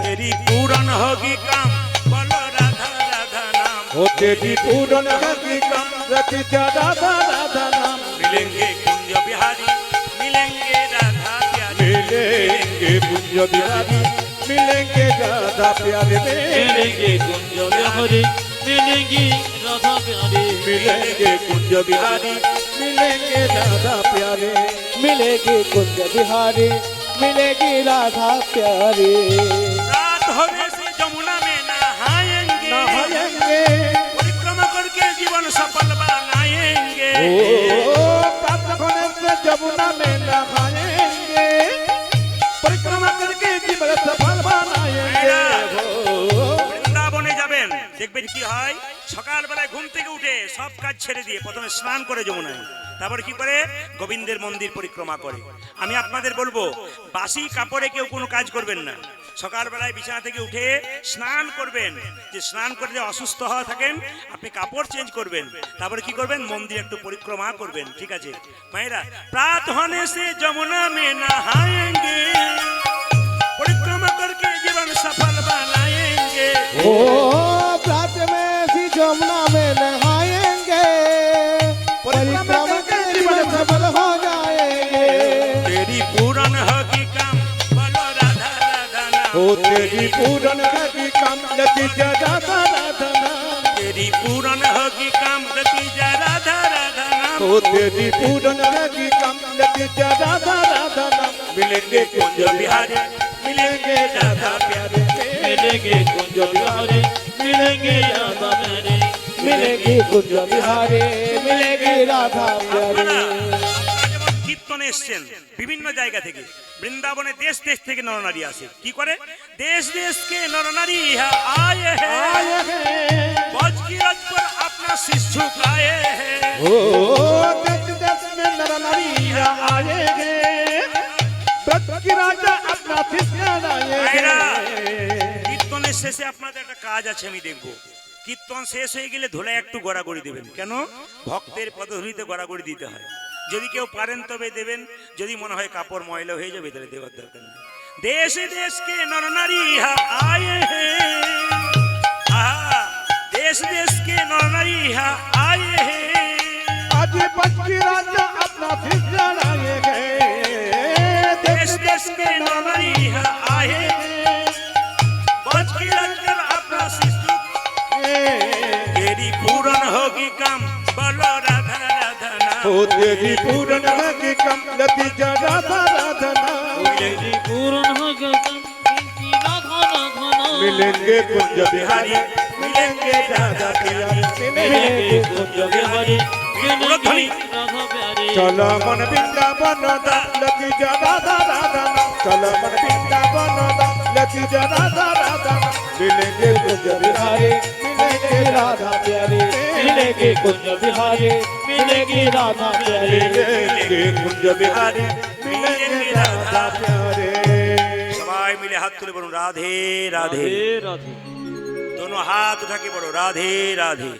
तेरी पूरन होगी काम बोलो राधा राधा नाम ओ तेरी पूरन होगी काम रति राधा राधा नाम मिलेंगे कुंज बिहारी मिलेंगे राधा प्यारी मिलेंगे कुंज बिहारी मिलेंगे राधा प्यारे मिलेंगे कुंज बिहारी मिलेंगी राधा प्यारे मिलेंगे कुंज बिहारी मिलेंगे राधा प्यारे मिलेगी कुंज बिहारी मिलेगी राधा प्यारे रात होने से जमुना में नहाएंगे नहाएंगे परिक्रमा करके जीवन सफल बनाएंगे ओ प्राप्त होने से जमुना में नहाएंगे परिक्रमा करके जीवन सफल बनाएंगे বৃন্দাবনে যাবেন দেখবেন কি হয় সকালবেলায় ঘুম থেকে উঠে সব কাজ ছেড়ে দিয়ে প্রথমে স্নান করে যমুনায় তারপর কি করে গোবিন্দের মন্দির পরিক্রমা করে আমি আপনাদের বলবো বাসি কাপড়ে কেউ কোনো কাজ করবেন না সকালবেলায় বিছানা থেকে উঠে স্নান করবেন যে স্নান করে যে অসুস্থ হওয়া থাকেন আপনি কাপড় চেঞ্জ করবেন তারপর কি করবেন মন্দির একটু পরিক্রমা করবেন ঠিক আছে মায়েরা প্রাত होने से যমুনা में नहाएंगे परिक्रमा करके जीवन सफल बनाएंगे ओ प्रात में सी जमुना में नहाएंगे परिक्रमा करके जीवन सफल हो जाएंगे तेरी पूरन होगी काम बोलो राधा राधा नाम ओ तेरी पूरन होगी काम रति राधा राधा नाम तेरी पूरन होगी काम रति राधा राधा नाम ओ तेरी पूरन होगी काम रति राधा राधा नाम मिलेंगे कुंज बिहारी मिलेंगे राधा प्यारे मिलेंगे कुंज बिहारी मिलेंगे राधा प्यारे मिलेगी कुंज बिहारी मिलेगी राधा प्यारे আপনারা যেমন কীর্তনে এসছেন বিভিন্ন জায়গা থেকে বৃন্দাবনে দেশ দেশ থেকে নরনারী আসে কি করে দেশ দেশ के नरनारी आए हैं बज की रज पर अपना शीश झुकाए हैं ओ देश देश में नर नारी आएंगे व्रत की राजा अपना फिसला ভাইরা, लाएंगे কীর্তনের শেষে আপনাদের একটা কাজ আছে আমি দেখব কীর্তন শেষ হয়ে গেলে ধুলায় একটু গড়াগড়ি দেবেন কেন ভক্তের পদধূলিতে গড়াগড়ি দিতে হয় যদি কেউ পারেন তবে দেবেন যদি মনে হয় কাপড় ময়লা হয়ে যাবে তাহলে দেওয়ার দরকার নেই देश देश के नर नारी आए हैं देश देश के नर नारी आए हैं आज बच की राजा अपना फिसला लाएंगे देश देश के नर नारी आए हैं बज की रज कर अपना शीश तेरी पूरन होगी काम बोलो राधा राधा नाम ओ तेरी पूरन होगी कम लती राधा राधा नाम मिलेंगी पूर्ण होगा इनकी राधा राधा नाम मिलेंगे कुंज बिहारी मिलेंगे राधा प्यारे मिलेंगे कुंज बिहारी मिलेंगी राधा प्यारे चलो मन वृंदावन लती राधा राधा नाम चलो मन वृंदावन लती राधा राधा नाम मिलेंगे कुंज बिहारी मिलेंगे राधा प्यारे मिलेंगे कुंज बिहारी मिलेगी राधा प्यारे मिलेंगे कुंज बिहारी मिलेंगे राधा प्यारे সবাই মিলে হাত তুলে বলুন রাধে রাধে राधे दोनों हाथ उठा के बोलो राधे राधे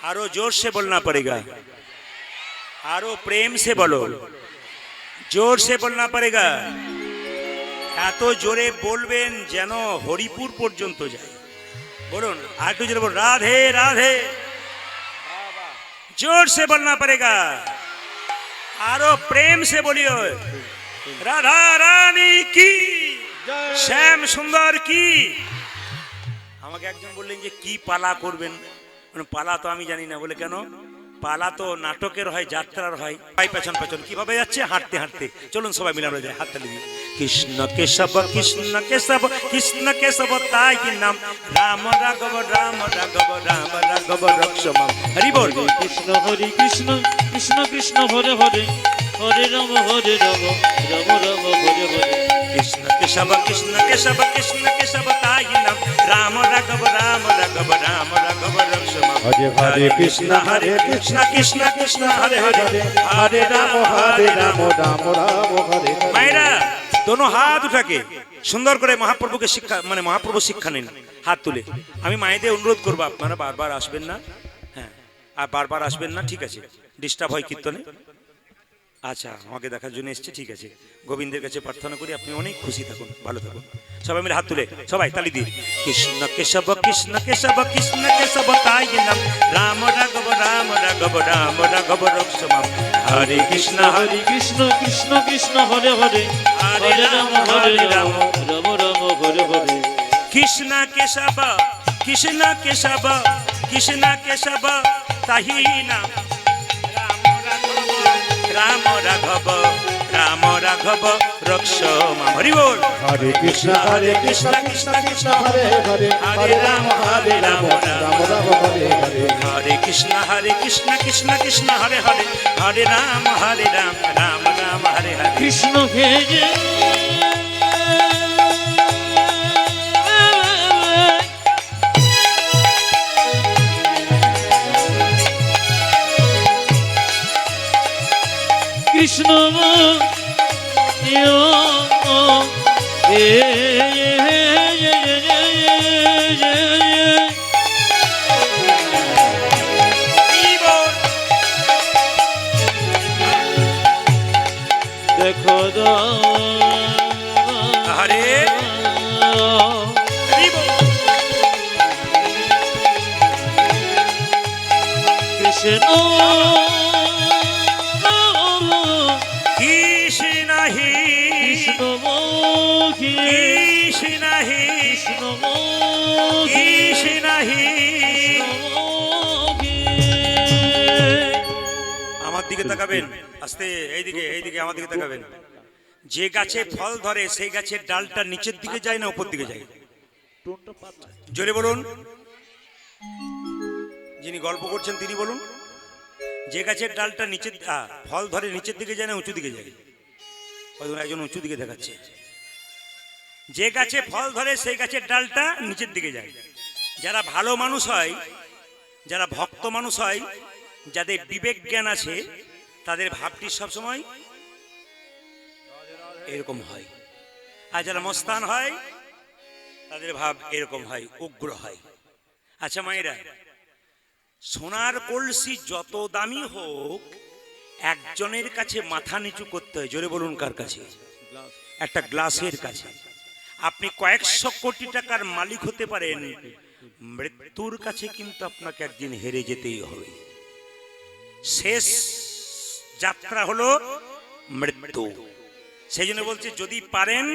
आरो जोर से बोलना पड़ेगा आरो प्रेम से बोलो जोर से बोलना पड़ेगा এত জোরে বলবেন যেন হরিপুর পর্যন্ত যায় বলুন আর একটু জোরে বলুন রাধে রাধে जोर से बोलना पड़ेगा आरो प्रेम से बोलियो राधा रानी की শ্যাম সুন্দর কি আমাকে একজন বললেন যে কি পালা করবেন মানে পালা তো আমি জানি না বলে কেন পালা তো নাটকের হয়, যাত্রার হয়। ভাই পেছন পেছন কিভাবে যাচ্ছে? হাঁটতে হাঁটতে। চলুন সবাই মিলে আমরা যাই, হাত তালি দিই। কৃষ্ণ কেশব কৃষ্ণ কেশব কৃষ্ণ কেশব তাই নাম, রাম রাঘব রাম রাঘব রাম রাঘব রক্ষমাম। হরি বল। কৃষ্ণ হরে কৃষ্ণ কৃষ্ণ কৃষ্ণ হরে হরে, হরে রাম রাম রাম হরে হরে। কৃষ্ণ কেশব কৃষ্ণ কেশব কৃষ্ণ কেশব তাই নাম, রাম রাঘব রাম রাঘব রাম রাঘব রক্ষমাম। হরে হরে কৃষ্ণ হরে কৃষ্ণ কৃষ্ণ কৃষ্ণ হরে হরে, হরে রাম রাম রাম হরে হরে। মায়েরা दोनों हाथ उठा के सुंदर करे महाप्रभु के शिक्षा माने महाप्रभु शिक्षा निन हाथ तुले। আমি মায়েদের অনুরোধ করব আপনারা বারবার আসবেন না, হ্যাঁ আর বারবার আসবেন না, ঠিক আছে? ডিস্টার্ব হয় কীর্তনে। আচ্ছা আমাকে দেখার জন্য এসেছে, ঠিক আছে। গোবিন্দের কাছে প্রার্থনা করি আপনি অনেক খুশি থাকুন, ভালো থাকুন। সবাই মিলে হাত তুলে সবাই তালি দিই। কৃষ্ণ কেশব কৃষ্ণ কেশব কৃষ্ণ কেশব তাই নাম, রাম রাঘব রাম রাঘব রাম রাঘব রক্ষমাম। হরে কৃষ্ণ হরে কৃষ্ণ কৃষ্ণ কৃষ্ণ হরে হরে, হরে রাম রাম রাম হরে হরে। কৃষ্ণ কেশব কৃষ্ণ কেশব কৃষ্ণ কেশব তাহি নাম, রাম রাঘব রাম রাঘব রক্ষমাম। হরি বল। হরে কৃষ্ণ কৃষ্ণ কৃষ্ণ হরে হরে, হরে রাম রাম রাম হরে হরে। হরে কৃষ্ণ কৃষ্ণ কৃষ্ণ হরে হরে, হরে রাম রাম রাম হরে হরে। কৃষ্ণ ভেজে কৃষ্ণ দেখো হরে কৃষ্ণ আমার দিকে তাকাবেন, আস্তে এইদিকে এইদিকে আমার দিকে তাকাবেন। যে গাছে ফল ধরে সেই গাছের ডালটা নিচের দিকে যায় না উপর দিকে যায়? জোরে বলুন। যিনি গল্প করছেন তিনি বলুন। যে গাছের ডালটা নিচের ফল ধরে নিচের দিকে যায় না উঁচু দিকে যায়? একজন উঁচু দিকে দেখাচ্ছে। যে গাছে ফল ধরে সেই গাছের ডালটা নিচের দিকে যায়। যারা ভালো মানুষ হয়, যারা ভক্ত মানুষ হয়, যাদের বিবেক জ্ঞান আছে, তাদের ভাবটি সবসময় এরকম হয়। আর যারা মস্তান হয় তাদের ভাব এরকম হয়, উগ্র হয়। আচ্ছা মায়েরা, সোনার কলসি যত দামি হোক একজনের কাছে মাথা নিচু করতে হয়। জোরে বলুন কার কাছে? একটা গ্লাসের কাছে। আপনি কয়েকশো কোটি টাকার মালিক হতে পারেন, মৃত্যুর কাছে কিন্তু আপনাকে একদিন হেরে যেতেই হবে। শেষ যাত্রা হলো মৃত্যু। সেই জন্য বলছে যদি পারেন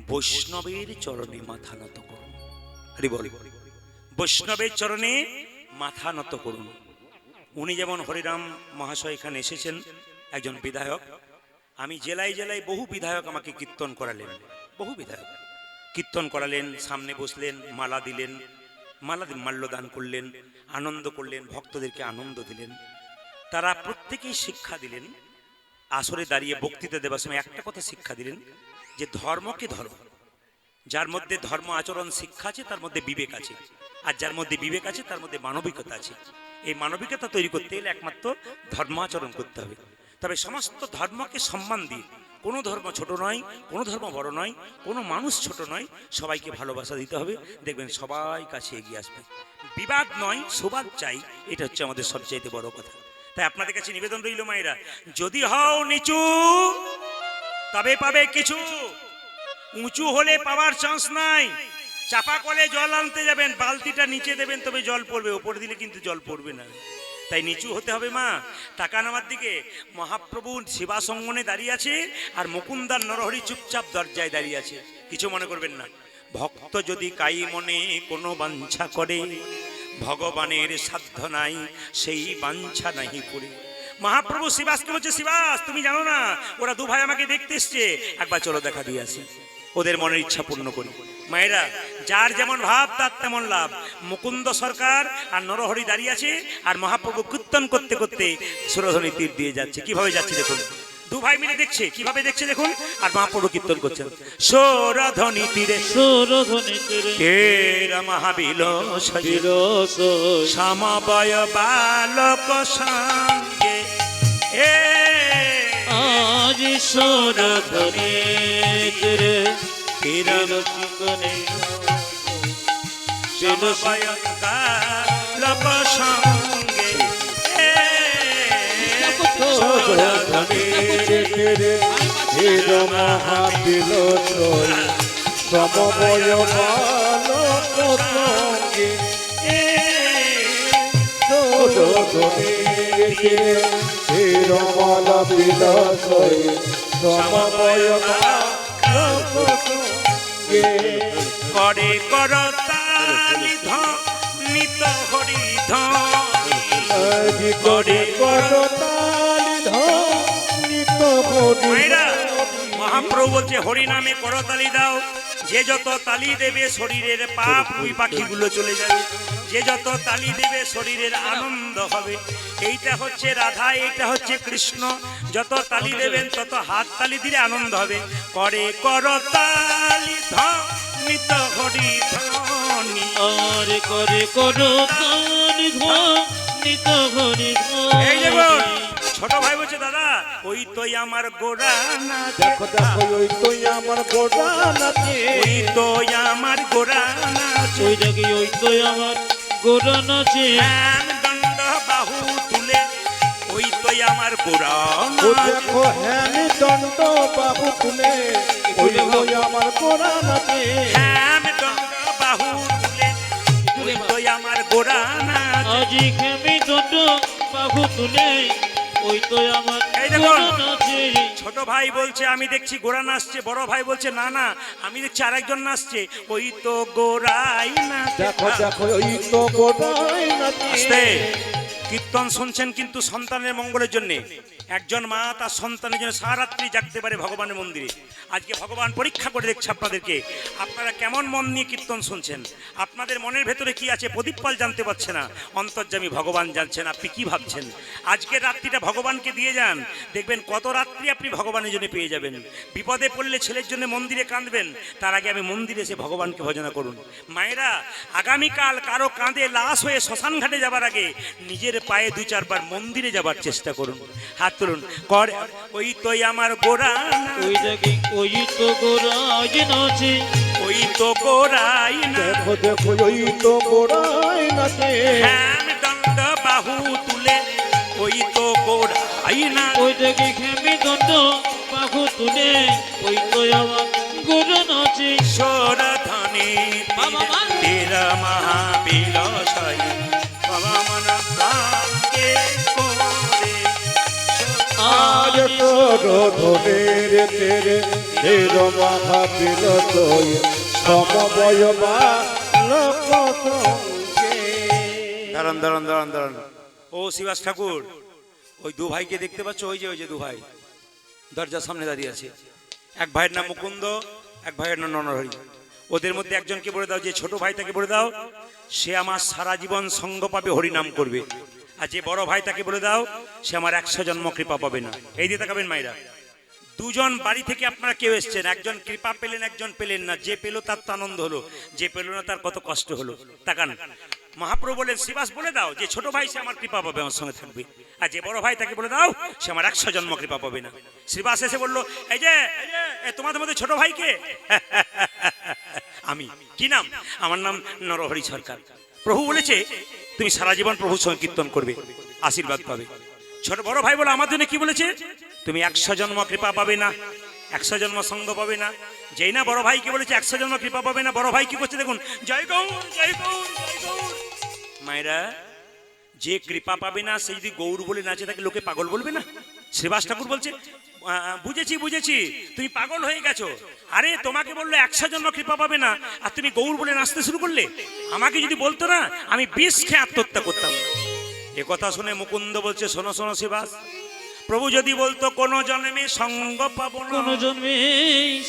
বৈষ্ণবের চরণে মাথা নত করুন। হরি বল। বৈষ্ণবের চরণে মাথা নত করুন। উনি যেমন হরিরাম মহাশয় এখানে এসেছেন, একজন বিধায়ক। আমি জেলায় জেলায় বহু বিধায়ক আমাকে কীর্তন করালেন, বহু বিধায়ক কীর্তন করালেন, সামনে বসলেন, মালা দিলেন, মাল্যদান করলেন, আনন্দ করলেন, ভক্তদেরকে আনন্দ দিলেন। তারা প্রত্যেকেই শিক্ষা দিলেন। আসরে দাঁড়িয়ে বক্তৃতা দেওয়ার সময় একটা কথা শিক্ষা দিলেন যে ধর্মকে ধরো। যার মধ্যে ধর্ম আচরণ শিক্ষা আছে তার মধ্যে বিবেক আছে, আর যার মধ্যে বিবেক আছে তার মধ্যে মানবিকতা আছে। এই মানবিকতা তৈরি করতে গেলে একমাত্র ধর্ম আচরণ করতে হবে। তবে সমস্ত ধর্মকে সম্মান দিয়ে, কোনো ধর্ম ছোট নয়, কোনো ধর্ম বড় নয়, কোনো মানুষ ছোট নয়, সবাইকে ভালোবাসা দিতে হবে। দেখবেন সবাই কাছে এগিয়ে আসবে। বিবাদ নয়, সুবাদ চাই, এটা হচ্ছে আমাদের সবচাইতে বড় কথা। তাই আপনাদের কাছে নিবেদন রইল মায়েরা, যদি হও নিচু তবে পাবে কিছু, উঁচু হলে পাওয়ার চান্স নাই। চাপা কলে জল আনতে যাবেন, বালতিটা নিচে দেবেন তবে জল পড়বে, ওপরে দিলে কিন্তু জল পড়বে না। তাই নিচু হতে হবে। মা তাকান আমার দিকে, মহাপ্রভু সেবা সঙ্গনে দাঁড়িয়ে আছে আর মুকুন্দার নরহরি চুপচাপ দরজায় দাঁড়িয়ে আছে। কিছু মনে করবেন না। ভক্ত যদি কাই মনে কোনো বাঞ্ছা করে, ভগবানের সাধ্য নাই সেই বাঞ্ছা নাহি পুরে। মহাপ্রভু শিবাসকে বলছে, শিবাস তুমি জানো না ওরা দু ভাই আমাকে দেখতে এসছে, একবার চলো দেখা দিয়ে আসি, ওদের মনের ইচ্ছা পূর্ণ করি। মায়েরা, যার যেমন ভাব তার তেমন লাভ। মুকুন্দ সরকার আর নরহরি দাঁড়িয়ে আছে, আর মহাপ্রভু কীর্তন করতে করতে সুরধ্বনি তীর দিয়ে যাচ্ছে। কিভাবে যাচ্ছে দেখুন, দু ভাই মিলে দেখছে, কিভাবে দেখছে দেখুন, আর মহাপ্রভু কীর্তন করছেন। সুরধ্বনি তীরে সুরধ্বনি তীরে তেরা মহাবিল সজিল বিরসই সমবয় বালক সঙ্গে এ আজ সুরধ্বনি তীরে বিরচিকনে বিরসই সমবয় বালক সঙ্গে এ সুরধ্বনি রে হির মহাবিল সমবয় বালক সঙ্গে হির মহাবিল সমবয় বালক সঙ্গে করে করতালি ধনিত হরি ধনি করে করতালি ধ্বনিত হরি মায়েরা, মহাপ্রভু বলছে হরি নামে করতালি দাও, যে যত তালি দেবে শরীরের পাপ রুই পাখিগুলো চলে যাবে, যে যত তালি দেবে শরীরের আনন্দ হবে। এইটা হচ্ছে রাধা, এইটা হচ্ছে কৃষ্ণ। যত তালি দেবেন তত হাত তালি দিলে আনন্দ হবে। করে করতালি ধনিত হরি ধনি আর করে করতালি ধ্বনিত হরি এই দেখুন, ধ্বনি ছোট ভাই বলছে, দাদা ওই তোই আমার গোড়া নাচে, দেখো দেখো ওই তুই আমার গোড়া নাচে ওই তোই আমার গোড়া নাচে, ওই দেখি ওই তো আমার গোরা নাচে হ্যান দণ্ড বাহু তুলে, ওই তোই আমার গোড়া ও নাচে, দেখো হ্যান দণ্ড বাহু তুলে ওই তুই আমার গোড়া নাচে হ্যান দণ্ড বাহু তুলে, ওই তোই আমার গোড়া নাচে। আজি খেমি দণ্ড বাহু তুলে ওই তো আমার এই দেখুন। গোরা নাচে ছোট ভাই বলছে আমি দেখছি গোড়া নাচছে, বড় ভাই বলছে না না আমি দেখছি আরেকজন নাচছে, ওই তো গোড়াই নাচে। দেখো দেখো ওই তো গোড়াই নাচে আস্তে, কীর্তন শুনছেন কিন্তু সন্তানের মঙ্গলের জন্য। একজন মা তার সন্তানের জন্য সারারাত্রি জাগতে পারে ভগবানের মন্দিরে। আজকে ভগবান পরীক্ষা করে দেখছে আপনাদেরকে, আপনারা কেমন মন নিয়ে কীর্তন শুনছেন, আপনাদের মনের ভেতরে কি আছে প্রদীপ পাল জানতে পারছে না, অন্তর্যামী ভগবান জানছেন আপনি কি ভাবছেন। আজকের রাত্রিটা ভগবানকে দিয়ে যান, দেখবেন কত রাত্রি আপনি ভগবানের জন্য পেয়ে যাবেন। বিপদে পড়লে ছেলের জন্য মন্দিরে কাঁদবেন, তার আগে আমি মন্দিরে এসে ভগবানকে ভজনা করুন। মায়েরা, আগামীকাল কারো কাঁধে লাশ হয়ে শ্মশান ঘাটে যাবার আগে নিজের পায়ে দু চারবার মন্দিরে যাবার চেষ্টা করুন। হাত তুলুন, কর ওই তোই আমার গোড়া ওই দেখি ওই তো গোরা আজ নাচে ওই তো গোড়াই না, দেখো দেখো ওই তো গোড়াই নাচে হ্যান দণ্ড বাহু তুলে, ওই তো গোড়াই না, ওই দেখি খেমি দণ্ড বাহু তুলে ওই তো আমার গোরা নাচে সুরধ্বনি তেরা মহাবীর সই পবন প্রান্তে করে। আজ তোর ধনের তেরে হির মহাবিল তোই সমবয় বালক সঙ্গে দাঁড়ান দাঁড়ান দাঁড়ান দাঁড়ান, ও শিবাস ঠাকুর, ওই দু ভাইকে দেখতে পাচ্ছ, ওই যে দু ভাই দরজার সামনে দাঁড়িয়ে আছে। এক ভাইয়ের নাম মুকুন্দ, এক ভাইয়ের নাম নরহরি। ওদের মধ্যে একজনকে বলে দাও, যে ছোট ভাই তাকে বলে দাও সে আমার সারা জীবন সঙ্গ পাবে, হরিনাম করবে। আর যে বড় ভাই তাকে বলে দাও সে আমার 100 জন্ম কৃপা পাবে না। এই দিয়ে তাকাবেন মায়েরা, দুজন বাড়ি থেকে আপনারা কেউ এসছেন, একজন কৃপা পেলেন একজন পেলেন না। যে পেল তার তো আনন্দ হলো, যে পেল না তার কত কষ্ট হলো। তাকান, মহাপ্রভু বলেন শিবাস বলে দাও যে ছোট ভাই সে আমার কৃপা পাবে, আমার সঙ্গে থাকবে। আর যে বড় ভাই তাকে বলে দাও সে আমার 100 জন্ম কৃপা পাবে না। শিবাস এসে বললো, এই যে তোমাদের মধ্যে ছোট ভাইকে আমি, কি নাম? আমার নাম নরহরি সরকার। প্রভু বলেছে তুমি সারা জীবন প্রভুর সঙ্গে কীর্তন করবে, আশীর্বাদ পাবে। ছোট বড় ভাই বলে আমার জন্য কি বলেছে, তুমি 100 জন্ম কৃপা পাবে না, 100 জন্ম সঙ্গ পাবে না। যেই না বড় ভাইকে বলেছে 100 জন্ম কৃপা পাবে না, বড় ভাই কি করছে দেখুন, জয় গৌর জয় গৌর জয় গৌর। মায়েরা, যে কৃপা পাবে না সে যদি গৌর বলে নাচে তাকে লোকে পাগল বলবে না? শ্রীবাস ঠাকুর বলছে বুঝেছি বুঝেছি, তুমি পাগল হয়ে গেছো। আরে তোমাকে বললো 100 জন্ম কৃপা পাবে না, আর তুমি গৌর বলে নাচতে শুরু করলে। আমাকে যদি বলতো না, আমি বিষ খেয়ে আত্মহত্যা করতাম। এ কথা শুনে মুকুন্দ বলছে, শোনো শোনো শিবাস, প্রভু যদি বলতো কোন জন্মে সঙ্গ পাবো না, কোন জন্মে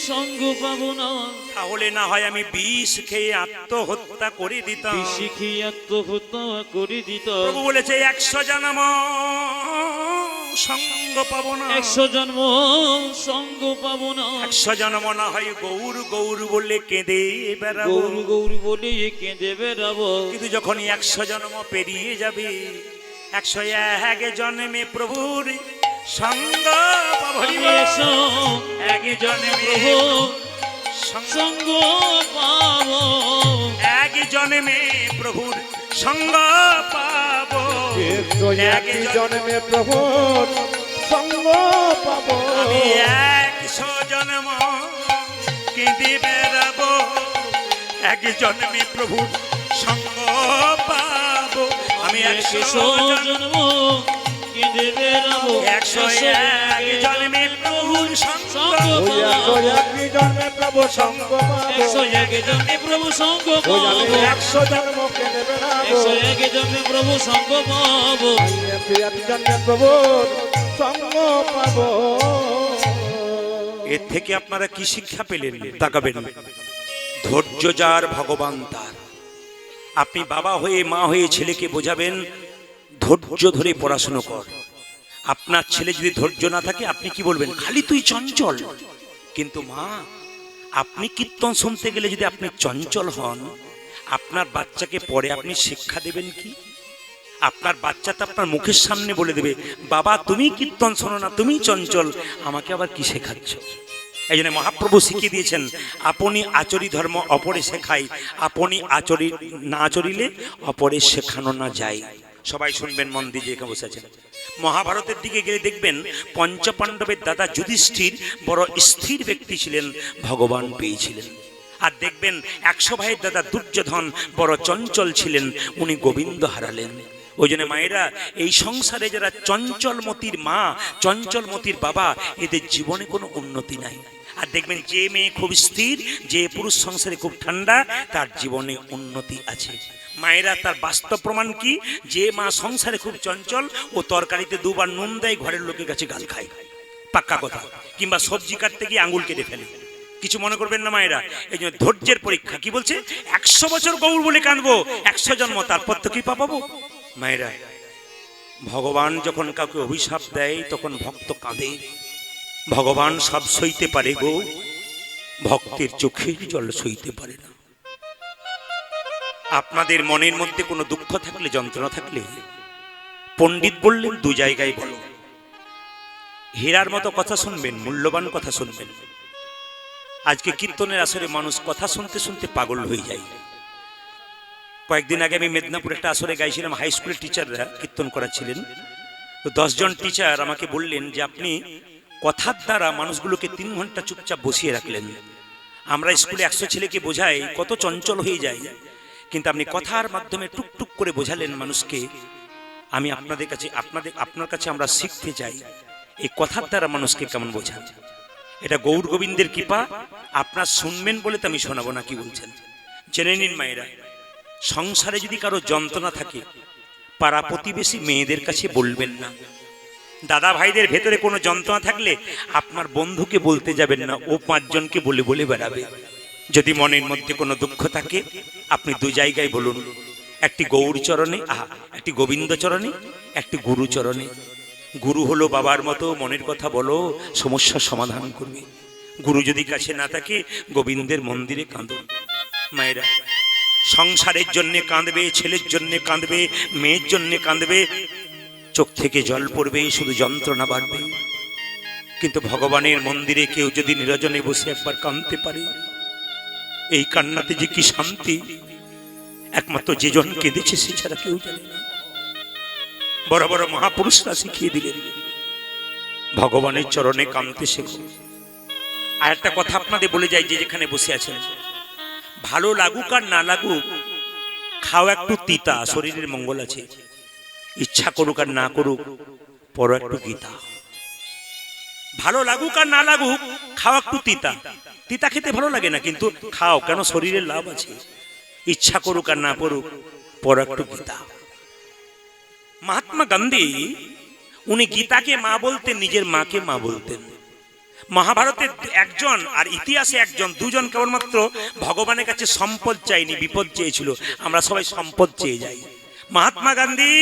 সঙ্গ পাবো না, তাহলে না হয় আমি বিষ খেয়ে আত্মহত্যা করে দিতাম। শিখি আত্মহত্যা করে দিত। প্রভু বলেছে 100 জন্ম সঙ্গ পাবো না, 100 জন্ম সঙ্গ পাবো না, 100 জন্ম না হয় গৌর গৌর বলে কেঁদে বেড়াবো। গৌর গৌর বলে কেঁদে বেড়াবো। কিন্তু যখন 100 জন্ম পেরিয়ে যাবে, 101 জন্মে প্রভুর সঙ্গ পাবো। আমি 101 জন্মে প্রভু সঙ্গ, সঙ্গ পাবো। 1 জন্মে প্রভুর সঙ্গ পাবো। 101 জন্মে প্রভুর সঙ্গ পাবো। আমি 100 জন্ম কেঁদে বেড়াবো, 1 জন্মে প্রভুর সঙ্গ পাবো। আমি 100 জন্ম কেঁদে বেড়াবো। 101 জন্মে প্রভুর সঙ্গ ওই 101 জন্মে প্রভু সঙ্গ পাবো। 101 জন্মে প্রভু সঙ্গ ওই পাবো। আমি 100 জন্ম কেঁদে বেড়াবো। 101 জন্মে প্রভু সঙ্গ পাবো। আমি 101 জন্মে প্রভুর সঙ্গ পাবো। এর থেকে আপনারা কি শিক্ষা পেলেন? তাকাবেন, ধৈর্য যার ভগবান তার। আপনি বাবা হয়ে মা হয়ে ছেলেকে বোঝাবেন, ধৈর্য ধরে পড়াশুনো কর। আপনার ছেলে যদি ধৈর্য না থাকে, আপনি কি বলবেন? খালি তুই চঞ্চল। কিন্তু মা, আপনি কীর্তন শুনতে গেলে যদি আপনি চঞ্চল হন, আপনার বাচ্চাকে পরে আপনি শিক্ষা দেবেন কি? আপনার বাচ্চা তো আপনার মুখের সামনে বলে দেবে, বাবা তুমি কীর্তন শোনো না, তুমি চঞ্চল, আমাকে আবার কি শেখাচ্ছ? এই জন্য মহাপ্রভু শিখিয়ে দিয়েছেন, আপনি আচরি ধর্ম অপরে শেখাই, আপনি আচরি না আচরিলে অপরে শেখানো না যায়। সবাই শুনবেন মন দিয়ে, যে বসেছেন। মহাভারতের দিকে গেলে দেখবেন, পঞ্চপাণ্ডবের দাদা যুধিষ্ঠির বড় স্থির ব্যক্তি ছিলেন, ভগবান পেয়েছিলেন। আর দেখবেন 100 ভাইয়ের দাদা দুর্যোধন বড় চঞ্চল ছিলেন, উনি গোবিন্দ হারালেন। ওই জন্য মায়েরা, এই সংসারে যারা চঞ্চলমতির মা, চঞ্চলমতির বাবা, এদের জীবনে কোনো উন্নতি নাই। আর দেখবেন যে মেয়ে খুব স্থির, যে পুরুষ সংসারে খুব ঠান্ডা, তার জীবনে উন্নতি আছে। মায়েরা, তার বাস্তব প্রমাণ কি? যে মা সংসারে খুব চঞ্চল, ও তরকারিতে 2 বার নুন দেয়, ঘরের লোকের কাছে গাল খায়, পাক্কা কথা। কিংবা সবজি কাটতে গিয়ে আঙুল কেটে ফেলে। কিছু মনে করবেন না মায়েরা, এই জন্য ধৈর্যের পরীক্ষা। কি বলছে? 100 বছর গৌর বলে কাঁদবো, 100 জন্ম, তারপর তো কৃপা পাবো। মায়েরা, ভগবান যখন কাউকে অভিশাপ দেয়, তখন ভক্ত কাঁদে। ভগবান সব সইতে পারে গো, ভক্তের চোখের জল সইতে পারে না। আপনাদের মনের মধ্যে কোনো দুঃখ থাকলে, যন্ত্রণা থাকলে, পণ্ডিত বললেন 2 জায়গায় বলো। হীরার মতো কথা শুনবেন, মূল্যবান কথা শুনবেন। আজকে কীর্তনের আসরে মানুষ কথা শুনতে শুনতে পাগল হয়ে যায়। কয়েকদিন আগে আমি মেদিনীপুর একটা আসরে গাইছিলাম, হাই স্কুলের টিচাররা কীর্তন করাচ্ছিলেন। তো 10 জন টিচার আমাকে বললেন যে আপনি কথার দ্বারা মানুষগুলোকে 3 ঘন্টা চুপচাপ বসিয়ে রাখলেন। আমরা স্কুলে 100 ছেলেকে বোঝাই, কত চঞ্চল হয়ে যায়, কিন্তু আপনি কথার মাধ্যমে টুকটুক করে বোঝালেন মানুষকে। আমি আপনাদের কাছে, আপনার কাছে আমরা শিখতে চাই, এই কথার দ্বারা মানুষকে কেমন বোঝান। এটা গৌর গোবিন্দের কৃপা। আপনার শুনবেন বলে তো আমি শোনাবো না, কি বলছেন? জেনে নিন মায়েরা, সংসারে যদি কারো যন্ত্রণা থাকে, পাড়া প্রতিবেশী মেয়েদের কাছে বলবেন না। দাদা ভাইদের ভেতরে কোনো যন্ত্রণা থাকলে আপনার বন্ধুকে বলতে যাবেন না, ও 5 জনকে বলে বলে বেড়াবে। যদি মনের মধ্যে কোনো দুঃখ থাকে, আপনি 2 জায়গায় বলুন, একটি গৌর চরণে, একটি গোবিন্দ চরণে, একটি গুরু চরণে। গুরু হলো বাবার মতো, মনের কথা বলো, সমস্যার সমাধান করবে। গুরু যদি কাছে না থাকে, গোবিন্দের মন্দিরে কাঁদুন। মায়েরা, সংসারের জন্য কাঁদবে, ছেলের জন্য কাঁদবে, মেয়ের জন্য কাঁদবে, চোখ থেকে জল পড়বে, শুধু যন্ত্রণা বাড়বে। কিন্তু ভগবানের মন্দিরে কেউ যদি নিরজনে বসে একবার কাঁদতে পারে, এই কান্নাতে যে কি শান্তি, একমাত্র যে জন কেঁদেছে সে ছাড়া কেউ জানে না। বড় বড় মহাপুরুষরা শিখিয়ে দিলেন, ভগবানের চরণে কাঁদতে শেখো। আর একটা কথা আপনাদের বলে যাই, যে যেখানে বসে আছেন, ভালো লাগুক আর না লাগুক, খাও একটু তিতা, শরীরের মঙ্গল আছে। ইচ্ছা করুক আর না করুক, পড়ো একটু গীতা। ভালো লাগুক আর না লাগুক, খাও একটু তিতা। তিতা খেতে ভালো লাগে না, কিন্তু খাও, কেন শরীরের লাভ আছে। ইচ্ছা করুক আর না করুক, পর একটু গীতা। মহাত্মা গান্ধী উনি গীতাকে মা বলতেন, নিজের মাকে মা বলতেন। মহাভারতের একজন আর ইতিহাসে একজন, দুজন কেবলমাত্র ভগবানের কাছে সম্পদ চাইনি, বিপদ চেয়েছিল। আমরা সবাই সম্পদ চেয়ে যাই। মহাত্মা গান্ধী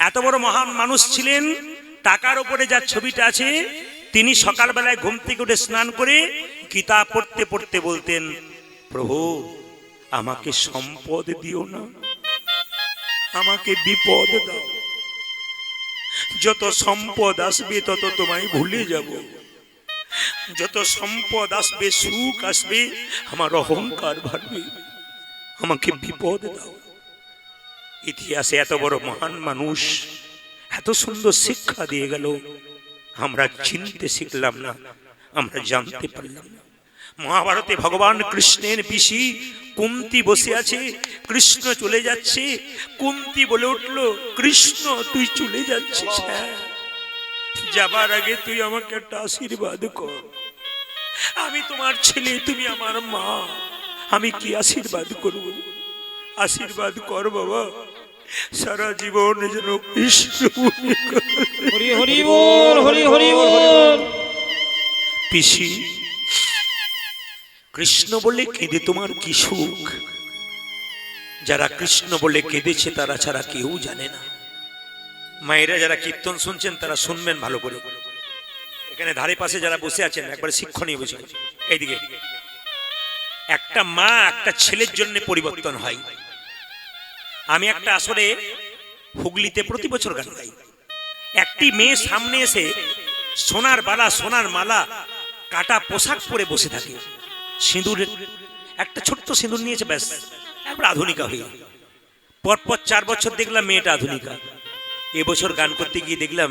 এত বড় মহান মানুষ ছিলেন, টাকার উপরে যার ছবিটা আছে, তিনি সকালবেলায় ঘুম থেকে উঠে স্নান করে গীতা পড়তে পড়তে বলতেন, প্রভু আমাকে সম্পদ দিও না, আমাকে বিপদ দাও। যত সম্পদ আসবে তত তোমায় ভুলে যাব, যত সম্পদ আসবে, সুখ আসবে, আমার অহংকার বাড়বে, আমাকে বিপদ দাও। ইতিহাসে এত বড় মহান মানুষ এত সুন্দর শিক্ষা দিয়ে গেল, আমরা চিনতে শিখলাম না, আমরা জানতে পারলাম না। মহাভারতে ভগবান কৃষ্ণের পিসি কুন্তি বসে আছে, কৃষ্ণ চলে যাচ্ছে। কুন্তি বলে উঠল, কৃষ্ণ তুই চলে যাচ্ছিস, হ্যাঁ, যাবার আগে তুই আমাকে একটা আশীর্বাদ কর। আমি তোমার ছেলে, তুমি আমার মা, আমি কি আশীর্বাদ করব? আশীর্বাদ কর বাবা, সারা জীবন যেন কৃষ্ণ। হরি হরি বল, হরি হরি বল। পিসি, কৃষ্ণ বলে কেঁদে তোমার কি সুখ? যারা কৃষ্ণ বলে কেঁদেছে তারা ছাড়া কেউ জানে না। মায়েরা যারা কীর্তন শুনছেন তারা শুনবেন ভালো করে। এখানে ধারে পাশে যারা বসে আছেন একবারে শিক্ষণীয় বসে, এইদিকে। একটা মা একটা ছেলের জন্য পরিবর্তন হয়। আমি একটা আসরে হুগলিতে প্রতি বছর গান গাই। একটি মেয়ে সামনে এসে সোনার বালা, সোনার মালা, কাটা পোশাক পরে বসে থাকে, সিঁদুরের একটা ছোট্ট সিঁদুর নিয়েছে, ব্যাস একবার আধুনিকা হয়ে। পরপর 4 বছর দেখলাম মেয়েটা আধুনিকা। এবছর গান করতে গিয়ে দেখলাম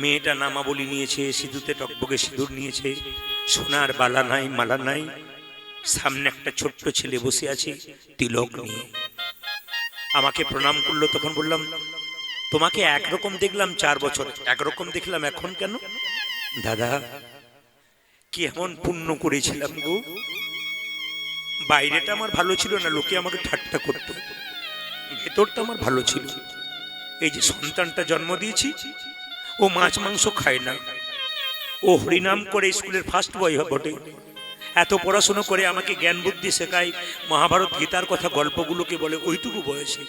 মেয়েটা নামাবলী নিয়েছে, সিঁদুরতে টকবগে সিঁদুর নিয়েছে, সোনার বালা নাই, মালা নাই, সামনে একটা ছোট্ট ছেলে বসে আছে তিলক নিয়ে। আমাকে প্রণাম করলো। তখন বললাম, তোমাকে একরকম দেখলাম 4 বছর, একরকম দেখলাম এখন কেন? দাদা, কি এমন পুণ্য করেছিলাম গো, বাইরেটা আমার ভালো ছিল না, লোকে আমাকে ঠাট্টা করতো, ভেতরটা আমার ভালো ছিল। এই যে সন্তানটা জন্ম দিয়েছি, ও মাছ মাংস খায় না, ও হরিনাম করে স্কুলের ফার্স্ট বয় বটে, এত পড়াশুনো করে আমাকে জ্ঞান বুদ্ধি শেখায়, মহাভারত গীতার কথা গল্পগুলোকে বলে ওইটুকু বয়সে।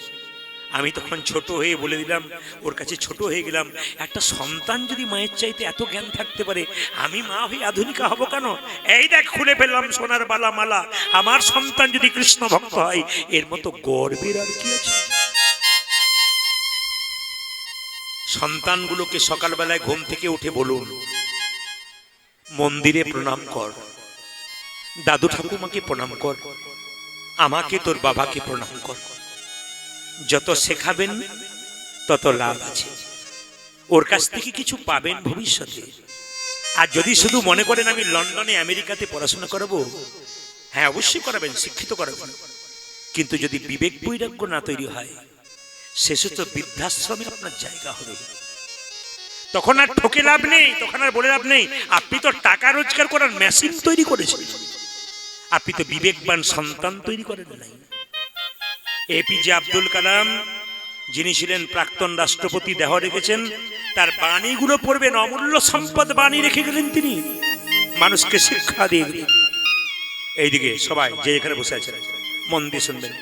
আমি তখন ছোট হয়ে বলে দিলাম, ওর কাছে ছোট হয়ে গেলাম, একটা সন্তান যদি মায়ের চাইতে এত জ্ঞান থাকতে পারে, আমি মা হয়ে আধুনিকা হব কেন? এই দেখ, খুলে ফেললাম সোনার বালা মালা, আমার সন্তান যদি কৃষ্ণ ভক্ত হয়, এর মতো গর্বের আর কি আছে? সন্তানগুলোকে সকালবেলায় ঘুম থেকে উঠে বলুন, মন্দিরে প্রণাম কর, দাদু ঠাকুমাকে প্রণাম কর, আমাকে তোর বাবাকে প্রণাম কর। যত শেখাবেন তত লাভ আছে, ওর কাছ থেকে কিছু পাবেন ভবিষ্যতে। আর যদি শুধু মনে করেন আমি লন্ডনে আমেরিকাতে পড়াশোনা করাবো, হ্যাঁ অবশ্যই করাবেন, শিক্ষিত করাবেন, কিন্তু যদি বিবেক বৈরাগ্য না তৈরি হয়, শেষত বৃদ্ধাশ্রমে আপনার জায়গা হবে। তখন আর ঠকে লাভ নেই, তখন আর বলে লাভ নেই। আপনি তো টাকা রোজগার করার মেশিন তৈরি করেছেন, আপনি তো বিবেকবান সন্তান তৈরি করেন নাই। এপিজে আব্দুল কালাম, যিনি ছিলেন প্রাক্তন রাষ্ট্রপতি, দেহ রেখেছেন, তার বাণীগুলো পড়বেন, অমূল্য সম্পদ বাণী রেখে গেলেন তিনি, মানুষকে শিক্ষা দিয়ে গেলেন। এইদিকে সবাই যে এখানে বসে আছেন মন দিয়ে শুনবেন।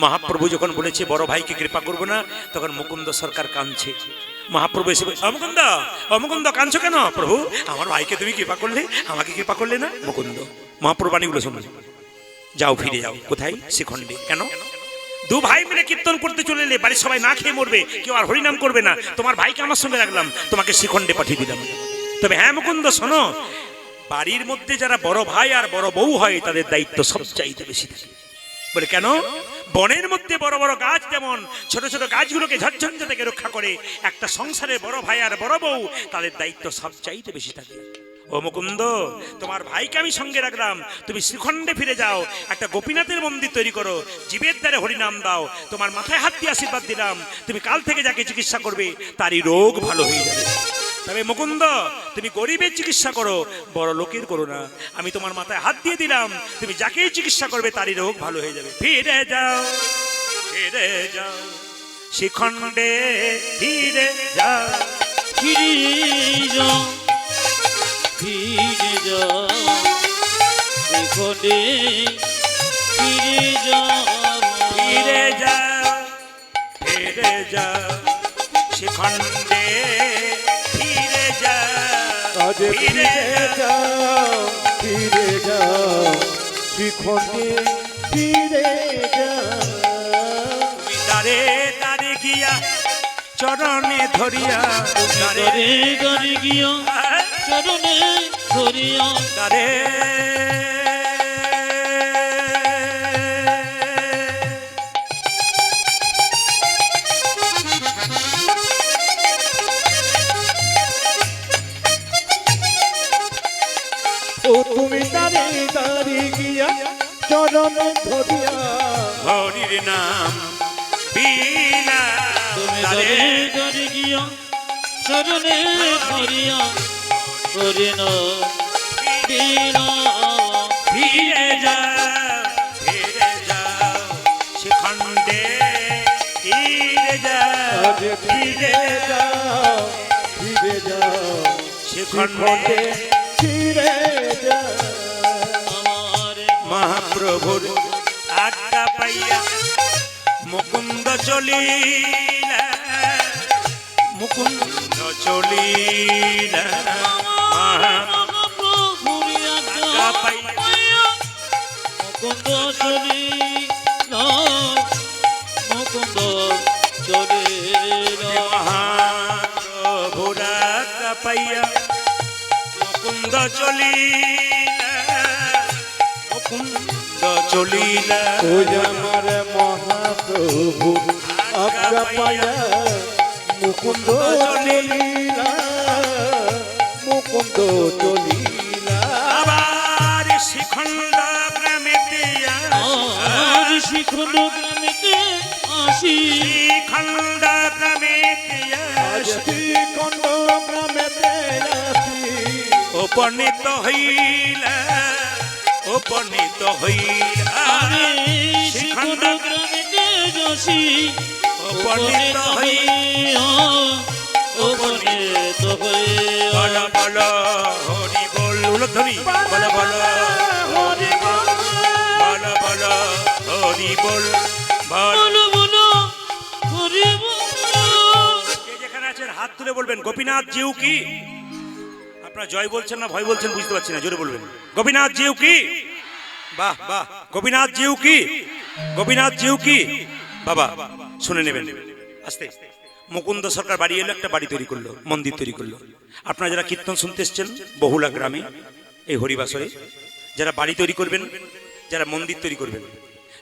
মহাপ্রভু যখন বলেছে বড় ভাইকে কৃপা করবো না, তখন মুকুন্দ সরকার কাঁদছে। মহাপ্রভু এসে অমুকুন্দ, অমুকুন্দ কাঁদছো কেন? প্রভু, আমার ভাইকে তুমি কৃপা করলে, আমাকে কৃপা করলে না। মুকুন্দ, মহাপ্রভু বাণীগুলো শুনবে, যাও ফিরে যাও। কোথায়? শিখণ্ডে। কেন? 2 ভাই মিলে কীর্তন করতে চলে এলে, বাড়ির সবাই না খেয়ে মরবে, কেউ আর হরিনাম করবে না, তোমার ভাইকে আমার সঙ্গে রাখলাম, তোমাকে শিখণ্ডে পাঠিয়ে দিলাম। তবে হ্যাঁ মুকুন্দ শোনো, বাড়ির মধ্যে যারা বড় ভাই আর বড় বউ হয়, তাদের দায়িত্ব সবচাইতে বেশি থাকে। বলে কেন? বনের মধ্যে বড় বড় গাছ যেমন ছোট ছোট গাছগুলোকে ঝড়ঝঞ্ঝা থেকে রক্ষা করে, একটা সংসারে বড় ভাই আর বড় বউ, তাদের দায়িত্ব সবচাইতে বেশি থাকে। ও মুকুন্দ, তোমার ভাইকে আমি সঙ্গে রাখলাম, তুমি শ্রীখণ্ডে ফিরে যাও, একটা গোপীনাথের মন্দির তৈরি করো, জীবের দ্বারে হরিনাম দাও, তোমার মাথায় হাত দিয়ে আশীর্বাদ দিলাম, তুমি কাল থেকে যাকে চিকিৎসা করবে তারই রোগ ভালো হয়ে যাবে। তবে মুকুন্দ তুমি গরিবের চিকিৎসা করো, বড় লোকের করো না। আমি তোমার মাথায় হাত দিয়ে দিলাম, তুমি যাকেই চিকিৎসা করবে তারই রোগ ভালো হয়ে যাবে। ফিরে যাও, ফিরে যাও শিখণ্ডে, ফিরে যাও। ফিরে যাও, ফিরে যাও শিখণ্ডে, ফিরে যাও, ফিরে যাও, ফিরে যাও শিখণ্ডে, ফিরে যাও, আজ ফিরে যাও, ফিরে যাও শিখণ্ডে, ফিরে যাও। তুমি দাঁড়ে দাঁড়ে গিয়া চরণে ধরিয়া, দাঁড়ে দরে দরে গিয়া চরণে ধরিয়া, দাঁড়ে ও তুমি দাঁড়িয়ে দাঁড়িয়ে গিয়া চরণে ধরিয়া, হরির নাম বিনা, তুমি দাঁড়ে দরে দরে গিয়া চরণে ধরিয়া, করে না বিনা, ফিরে যাও, ফিরে যাও শিখণ্ডে, ফিরে যাও, আজ ফিরে যাও, ফিরে যাও শিখণ্ডে। শিখণ্ডে, ফিরে যাও। আমার মহাপ্রভুর আজ্ঞা পাইয়া মুকুন্দ চলিলা, মুকুন্দ চলিলা, মহাপ্রভুর আজ্ঞা পাইয়া মুকুন্দ চলিলা, মুকুন্দ চলিলা, মহাপ্রভুর আজ্ঞা পাইয়া মুকুন্দ চলিলা, মুকুন্দ চলিলা। ও আমার মহাপ্রভু আজ্ঞা পাইয়া মুকুন্দ চলিলা, মুকুন্দ চলিলা। আবার শিখণ্ড গ্রামেতে আর শিখণ্ড গ্রামেতে আসি, শিখণ্ড গ্রামেতে আজ শ্রীখণ্ড গ্রামেতে আসি, উপনীত হইলা, উপনীত হইলা। আরে শিখণ্ড গ্রামেতে আসি, উপনীত হইলা, উপনীত হইয়া, বল বল হরি বল, উলধ্বনি বল বল হরি বল, বল বল হরি বল, বল। বলো বলো হরি বল। কে যেখানে আছেন হাত তুলে বলবেন গোপীনাথ জিউ কি। আপনারা জয় বলছেন না ভয় বলছেন বুঝতে পারছি না, জোরে বলবেন গোপীনাথ জিউ কি। বাহ বাহ, গোপীনাথ জিউ কি, গোপীনাথ জিউ কি। বাবা শুনে নেবেন আস্তে। মুকুন্দ সরকার বাড়ি এলো, একটা বাড়ি তৈরি করলো, মন্দির তৈরি করলো। আপনারা যারা কীর্তন শুনতে এসছেন বহুলা গ্রামে এই হরিবাসরে, যারা বাড়ি তৈরি করবেন, যারা মন্দির তৈরি করবেন,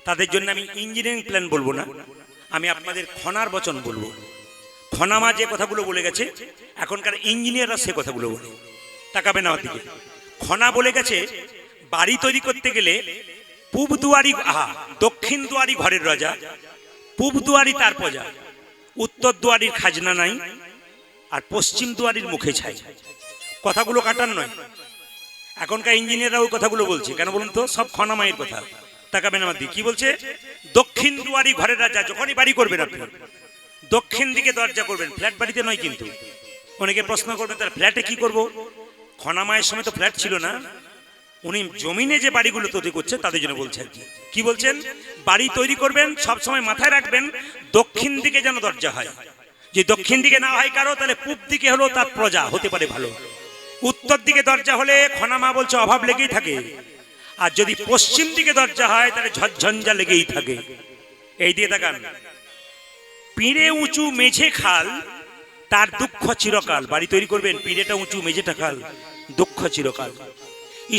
তাদের জন্য আমি ইঞ্জিনিয়ারিং প্ল্যান বলবো না, আমি আপনাদের খনার বচন বলবো। খনামা যে কথাগুলো বলে গেছে এখনকার ইঞ্জিনিয়াররা সে কথাগুলো বলে। তাকাবেন আমার দিকে। খনা বলে গেছে বাড়ি তৈরি করতে গেলে পূব দুয়ারি, দক্ষিণ দুয়ারি ঘরের রাজা, পূব দুয়ারি তার প্রজা, উত্তর দুয়ারির খাজনা নাই, আর পশ্চিম দুয়ারির মুখে ছাই। কথাগুলো কাটার নয়, এখনকার ইঞ্জিনিয়াররা ওই কথাগুলো বলছে। কেন বলুন তো? সব খনামায়ের কথা। তাকাবেন আমার দিকে। কি বলছে? দক্ষিণ দুয়ারি ঘরের রাজা। যখনই বাড়ি করবেন আপনি দক্ষিণ দিকে দরজা করবেন, ফ্ল্যাট বাড়িতে নয় কিন্তু। অনেকে প্রশ্ন করবেন তার ফ্ল্যাটে কি করব? খনামায়ের সময় তো ফ্ল্যাট ছিল না, উনি জমিনে যে বাড়িগুলো তৈরি করছে তাদের জন্য বলছে আর কি। কি বলছেন? বাড়ি তৈরি করবেন সব সময় মাথায় রাখবেন দক্ষিণ দিকে যেন দরজা হয়। যে দক্ষিণ দিকে না হয় কারো, তাহলে পূব দিকে হলো তার প্রজা হতে পারে ভালো। উত্তর দিকে দরজা হলে খনামা বলছে অভাব লেগেই থাকে। আর যদি পশ্চিম দিকে দরজা হয় তাহলে ঝঞ্ঝা লেগেই থাকে। এই দিয়ে তাকান, পিঁড়ে উঁচু মেঝে খাল, তার দুঃখ চিরকাল। বাড়ি তৈরি করবেন, পিঁড়েটা উঁচু মেঝেটা খাল, দুঃখ চিরকাল।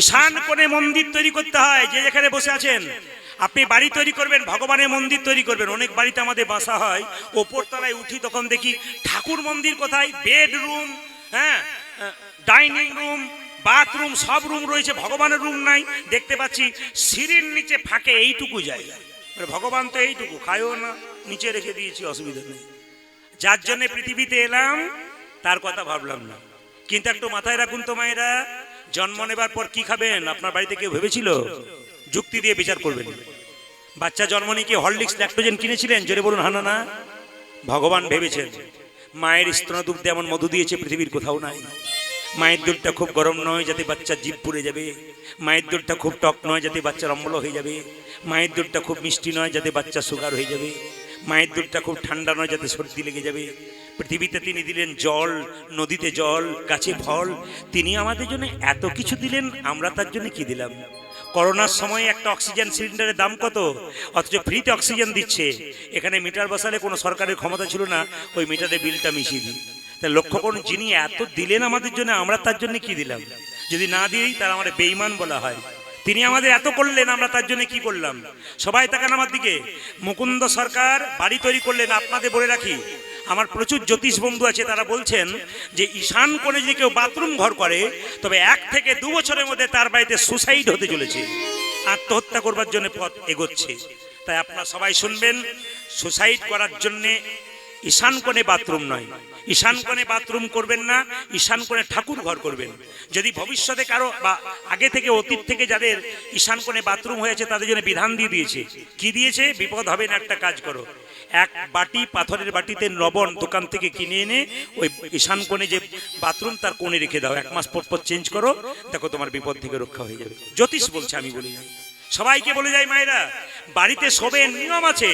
ঈশান কোণে মন্দির তৈরি করতে হয়। যে যেখানে বসে আছেন আপনি বাড়ি তৈরি করবেন, ভগবানের মন্দির তৈরি করবেন। অনেক বাড়িতে আমাদের বাসা হয়, ওপর তলায় উঠি তখন দেখি ঠাকুর মন্দির কোথায়, বেডরুম, হ্যাঁ, ডাইনিং রুম, বাথরুম, সব রুম রয়েছে, ভগবানের রুম নাই। দেখতে পাচ্ছি সিঁড়ির নিচে ফাঁকে এইটুকু জায়গা, ভগবান তো এইটুকু, খায়ও না, নিচে রেখে দিয়েছি, অসুবিধা নেই। যার জন্য পৃথিবীতে এলাম তার কথা ভাবলাম না। কিন্তু একটু মাথায় রাখুন তো মায়েরা, জন্ম নেবার পর কি খাবেন আপনার বাড়িতে কেউ ভেবেছিল? যুক্তি দিয়ে বিচার করবেন। বাচ্চা জন্ম নিয়ে কি হরলিক্স ল্যাক্টোজেন কিনেছিলেন? জোরে বলুন হ্যাঁ না। ভগবান ভেবেছেন। মায়ের স্তনদুগ্ধে এমন মধু দিয়েছে পৃথিবীর কোথাও নাই। মায়ের দুধটা খুব গরম নয় যাতে বাচ্চার জিভ পুড়ে যাবে, মায়ের দুধটা খুব টক নয় যাতে বাচ্চার অম্ল হয়ে যাবে, মায়ের দুধটা খুব মিষ্টি নয় যাতে বাচ্চা সুগার হয়ে যাবে, মায়ের দুধটা খুব ঠান্ডা নয় যাতে সর্দি লেগে যাবে। পৃথিবীতে তিনি দিলেন জল, নদীতে জল, গাছে ফল, তিনি আমাদের জন্য এত কিছু দিলেন, আমরা তার জন্য কি দিলাম? করোনার সময় একটা অক্সিজেন সিলিন্ডারের দাম কত, অথচ ফ্রিতে অক্সিজেন দিচ্ছে। এখানে মিটার বসালে কোনো সরকারের ক্ষমতা ছিল না ওই মিটারে বিলটা মিশিয়ে দিই। তা লক্ষ্য করুন, যিনি এত দিলেন আমাদের জন্য, আমরা তার জন্য কি দিলাম? যদি না দিই তার আমাদের বেঈমান বলা হয়। তিনি আমাদের এত করলেন, আমরা তার জন্য কি করলাম? সবাই তাকান আমার দিকে। মুকুন্দ সরকার বাড়ি তৈরি করলেন। আপনাদের বলে রাখি, আমার প্রচুর জ্যোতিষ বন্ধু আছে, তারা বলছেন যে ঈশান কোণে যদি কেউ বাথরুম ঘর করে তবে 1 থেকে 2 বছরের মধ্যে তার বাড়িতে সুসাইড হতে চলেছে, আত্মহত্যা করবার জন্য পথ এগোচ্ছে। তাই আপনারা সবাই শুনবেন, সুসাইড করার জন্যে ঈশান কোণে বাথরুম নয়, ঈশান কোণে বাথরুম করবেন না, ঈশান কোণে ঠাকুর ঘর করবেন। যদি ভবিষ্যতে কারো বা আগে থেকে অতীত থেকে যাদের ঈশান কোণে বাথরুম হয়েছে তাদের জন্য বিধান দিয়ে দিয়েছে। কি দিয়েছে? বিপদ হবে না, একটা কাজ করো, 1 বাটি পাথরের বাটিতে লবণ দোকান থেকে কিনে এনে ওই ঈশান কোণে যে বাথরুম তার কোণে রেখে দাও, 1 মাস পর পর চেঞ্জ করো, দেখো তোমার বিপদ থেকে রক্ষা হয়ে যাবে। জ্যোতিষ বলছে, আমি বলি না। সবাইকে বলে যাই মায়েরা, বাড়িতে শোবেন, নিয়ম আছে,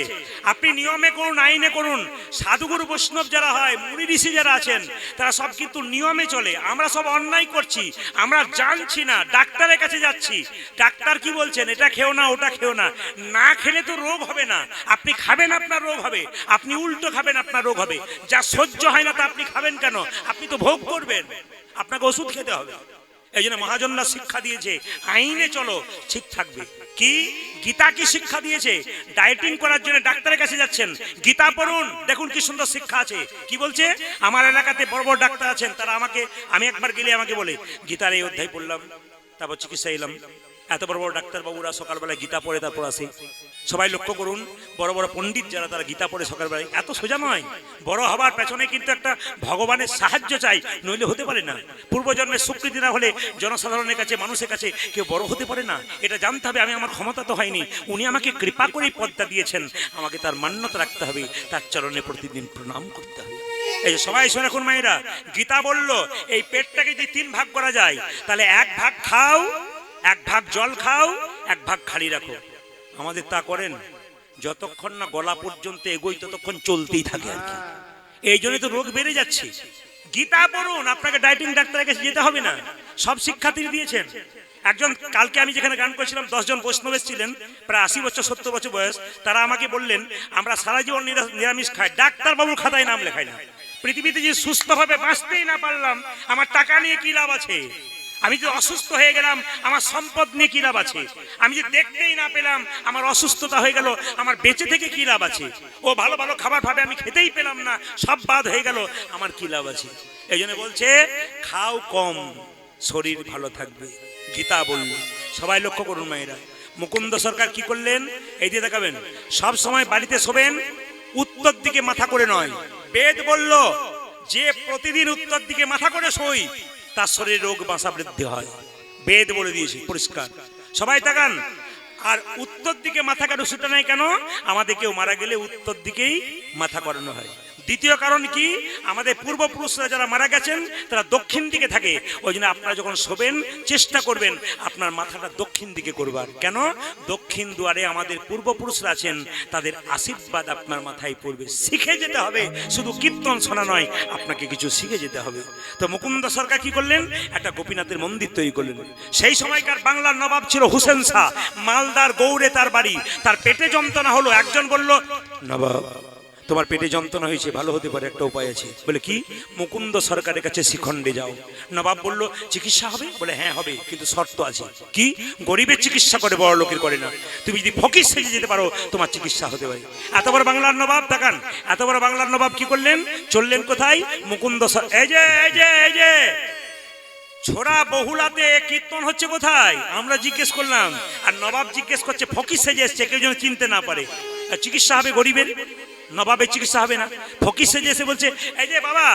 আপনি নিয়মে করুন, আইনে করুন। সাধুগুরু বৈষ্ণব যারা হয়, মুনি ঋষি যারা আছেন, তারা সব কিন্তু নিয়মে চলে। আমরা সব অন্যায় করছি, আমরা জানছি না, ডাক্তারের কাছে যাচ্ছি, ডাক্তার কি বলছেন, এটা খেও না, ওটা খেও না। না খেলে তো রোগ হবে না, আপনি খাবেন আপনার রোগ হবে, আপনি উল্টো খাবেন আপনার রোগ হবে। যা সহ্য হয় না তা আপনি খাবেন কেন? আপনি তো ভোগ করবেন, আপনাকে ওষুধ খেতে হবে। এই জন্য মহাজনরা শিক্ষা দিয়েছে, আইনে চলো, ঠিক থাকবে। কি গীতা কি শিক্ষা দিয়েছে? ডায়েটিং করার জন্য ডাক্তারের কাছে যাচ্ছেন, গীতা পড়ুন, দেখুন কি সুন্দর শিক্ষা আছে। কি বলছে? আমার এলাকাতে বড় বড় ডাক্তার আছেন, তারা আমি একবার গেলে আমাকে বলে, গীতার এই অধ্যায় পড়লাম, তারপর চিকিৎসা এলাম। এত বড় বড় ডাক্তার বাবুরা সকালবেলায় গীতা পড়ে তারপর আসে। সবাই লক্ষ্য করুন, বড় বড় পণ্ডিত যারা, তারা গীতা পড়ে সকালবেলায়। এত সোজা নয়, বড় হবার পেছনে কিন্তু একটা ভগবানের সাহায্য চাই, নইলে হতে পারে না। পূর্বজন্মের স্বীকৃতি না হলে জনসাধারণের কাছে, মানুষের কাছে কেউ বড় হতে পারে না। এটা জানতে হবে, আমি আমার ক্ষমতা তো হয়নি, উনি আমাকে কৃপা করেই পদটা দিয়েছেন, আমাকে তার মান্যতা রাখতে হবে, তার চরণে প্রতিদিন প্রণাম করতে হবে। এই যে সবাই শোনে এখন মায়েরা, গীতা বলল এই পেটটাকে যদি 3 ভাগ করা যায়, তাহলে 1 ভাগ খাও, 1 ভাগ জল খাও, 1 ভাগ খালি রাখো। আমাদের তা করেন? যতক্ষণ না গলা পর্যন্ত এগোই ততক্ষণ চলতেই থাকে আর কি। এই জন্য তো রোগ বেড়ে যাচ্ছে। গীতা পড়ুন, আপনাকে ডায়েটিং ডাক্তারের কাছে যেতে হবে না, সব শিক্ষা তিনি দিয়েছেন। একজন, কালকে আমি যেখানে গান করেছিলাম, 10 জন বৈষ্ণব ছিলেন, প্রায় 80 বছর 70 বছর বয়স। তারা আমাকে বললেন, আমরা সারা জীবন নিরামিষ খাই, ডাক্তারবাবুর খাতায় নাম লেখাই না। পৃথিবীতে যে সুস্থভাবে বাঁচতেই না পারলাম, আমার টাকা নিয়ে কি লাভ আছে? আমি যে অসুস্থ হয়ে গেলাম, আমার সম্পদ নিয়ে কি লাভ আছে? আমি যে দেখতেই না পেলাম, আমার অসুস্থতা হয়ে গেল, আমার বেঁচে থেকে কি লাভ আছে? ও ভালো ভালো খাবার ভাবে আমি খেতেই পেলাম না, সব বাদ হয়ে গেল, আমার কি লাভ আছে? এই জন্য বলছে, খাও কম, শরীর ভালো থাকবে। গীতা বলল। সবাই লক্ষ্য করুন মায়েরা, মুকুন্দ সরকার কি করলেন? এই দিয়ে দেখাবেন, সব সময় বাড়িতে শোবেন, উত্তর দিকে মাথা করে নয়। বেদ বলল যে প্রতিদিন উত্তর দিকে মাথা করে শোই, তার শরীরে রোগ বাসা বৃদ্ধি হয়। বেদ বলে দিয়েছে পরিষ্কার। সবাই তাকান। আর উত্তর দিকে মাথা কাটো সেটা নাই কেন? আমাদের কেউ মারা গেলে উত্তর দিকেই মাথা করানো হয়। দ্বিতীয় কারণ কি? আমাদের পূর্বপুরুষরা যারা মারা গেছেন তারা দক্ষিণ দিকে থাকে। ওই জন্য আপনারা যখন শোবেন চেষ্টা করবেন আপনার মাথাটা দক্ষিণ দিকে করবার। কেন? দক্ষিণ দুয়ারে আমাদের পূর্বপুরুষরা আছেন, তাদের আশীর্বাদ আপনার মাথায় পড়বে। শিখে যেতে হবে, শুধু কীর্তন শোনা নয়, আপনাকে কিছু শিখে যেতে হবে। তো মুকুন্দ সরকার কি করলেন? একটা গোপীনাথের মন্দির তৈরি করলেন। সেই সময়কার বাংলার নবাব ছিল হুসেন শাহ, মালদার গৌড়ে তার বাড়ি। তার পেটে যন্ত্রণা হলো। একজন বলল, নবাব তোমার পেটে যন্ত্রণা হয়েছে, ভালো হতে পারে, একটা উপায় আছে। বলে কি? মুকুন্দ সরকারের কাছে শিখণ্ডে যাও। নবাব বলল, চিকিৎসা হবে? বলে হ্যাঁ হবে, কিন্তু শর্ত আছে। কি? গরিবের চিকিৎসা করে, বড় লোকের করে না। তুমি যদি ফকির সেজে যেতে পারো তোমার চিকিৎসা হতে পারে। এত বড় বাংলার নবাব, তাকান, এত বড় বাংলার নবাব কি করলেন? চললেন কোথায়? মুকুন্দ এই যে ছোড়া বহুলাতে কীর্তন হচ্ছে কোথায়? আমরা জিজ্ঞেস করলাম, আর নবাব জিজ্ঞেস করছে, ফকির সেজে এসছে, কেউ যেন চিনতে না পারে। চিকিৎসা হবে গরিবের। নবাবের চিকিৎসা হবে না। ফকির সেজে এসে বলছে, এই যে বাবা,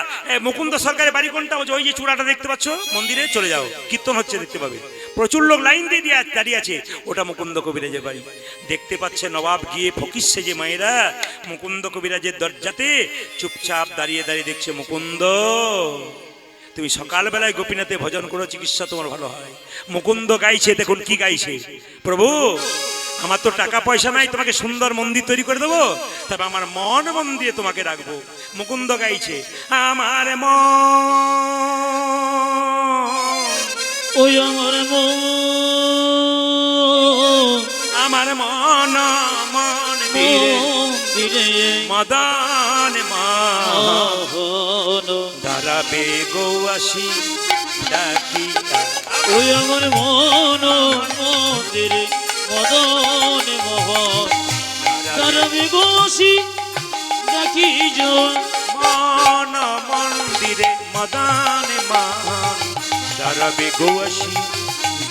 মুকুন্দ সরকারের বাড়ি কোনটা? ওই যে চূড়াটা দেখতে পাচ্ছ মন্দিরে, চলে যাও, কীর্তন হচ্ছে দেখতে পাবে। প্রচুর লোক লাইন দিয়ে দাঁড়িয়ে আছে, ওটা মুকুন্দ কবিরাজের বাড়ি। দেখতে পাচ্ছে নবাব গিয়ে ফকির সেজে মায়েরা মুকুন্দ কবিরাজের দরজাতে চুপচাপ দাঁড়িয়ে দাঁড়িয়ে দেখছে, মুকুন্দ তুমি সকালবেলায় গোপীনাথে ভজন করো, চিকিৎসা তোমার ভালো হয়। মুকুন্দ গাইছে, দেখুন কি গাইছে, প্রভু আমার তো টাকা পয়সা নাই তোমাকে সুন্দর মন্দির তৈরি করে দেবো, তবে আমার মন মন দিয়ে তোমাকে রাখবো। মুকুন্দ গাইছে, আমার মন, ওই আমার মন, আমার মন মন দিলে মদন মোহন। দাঁড়াবে গৌয়াসী ডাকি। ওই আমার মন মন্দিরে মদন মোহন, তার বিগোসী ডাকি জয়। মন মন্দিরে মদন মোহন, দাঁড়াবে গৌয়াসী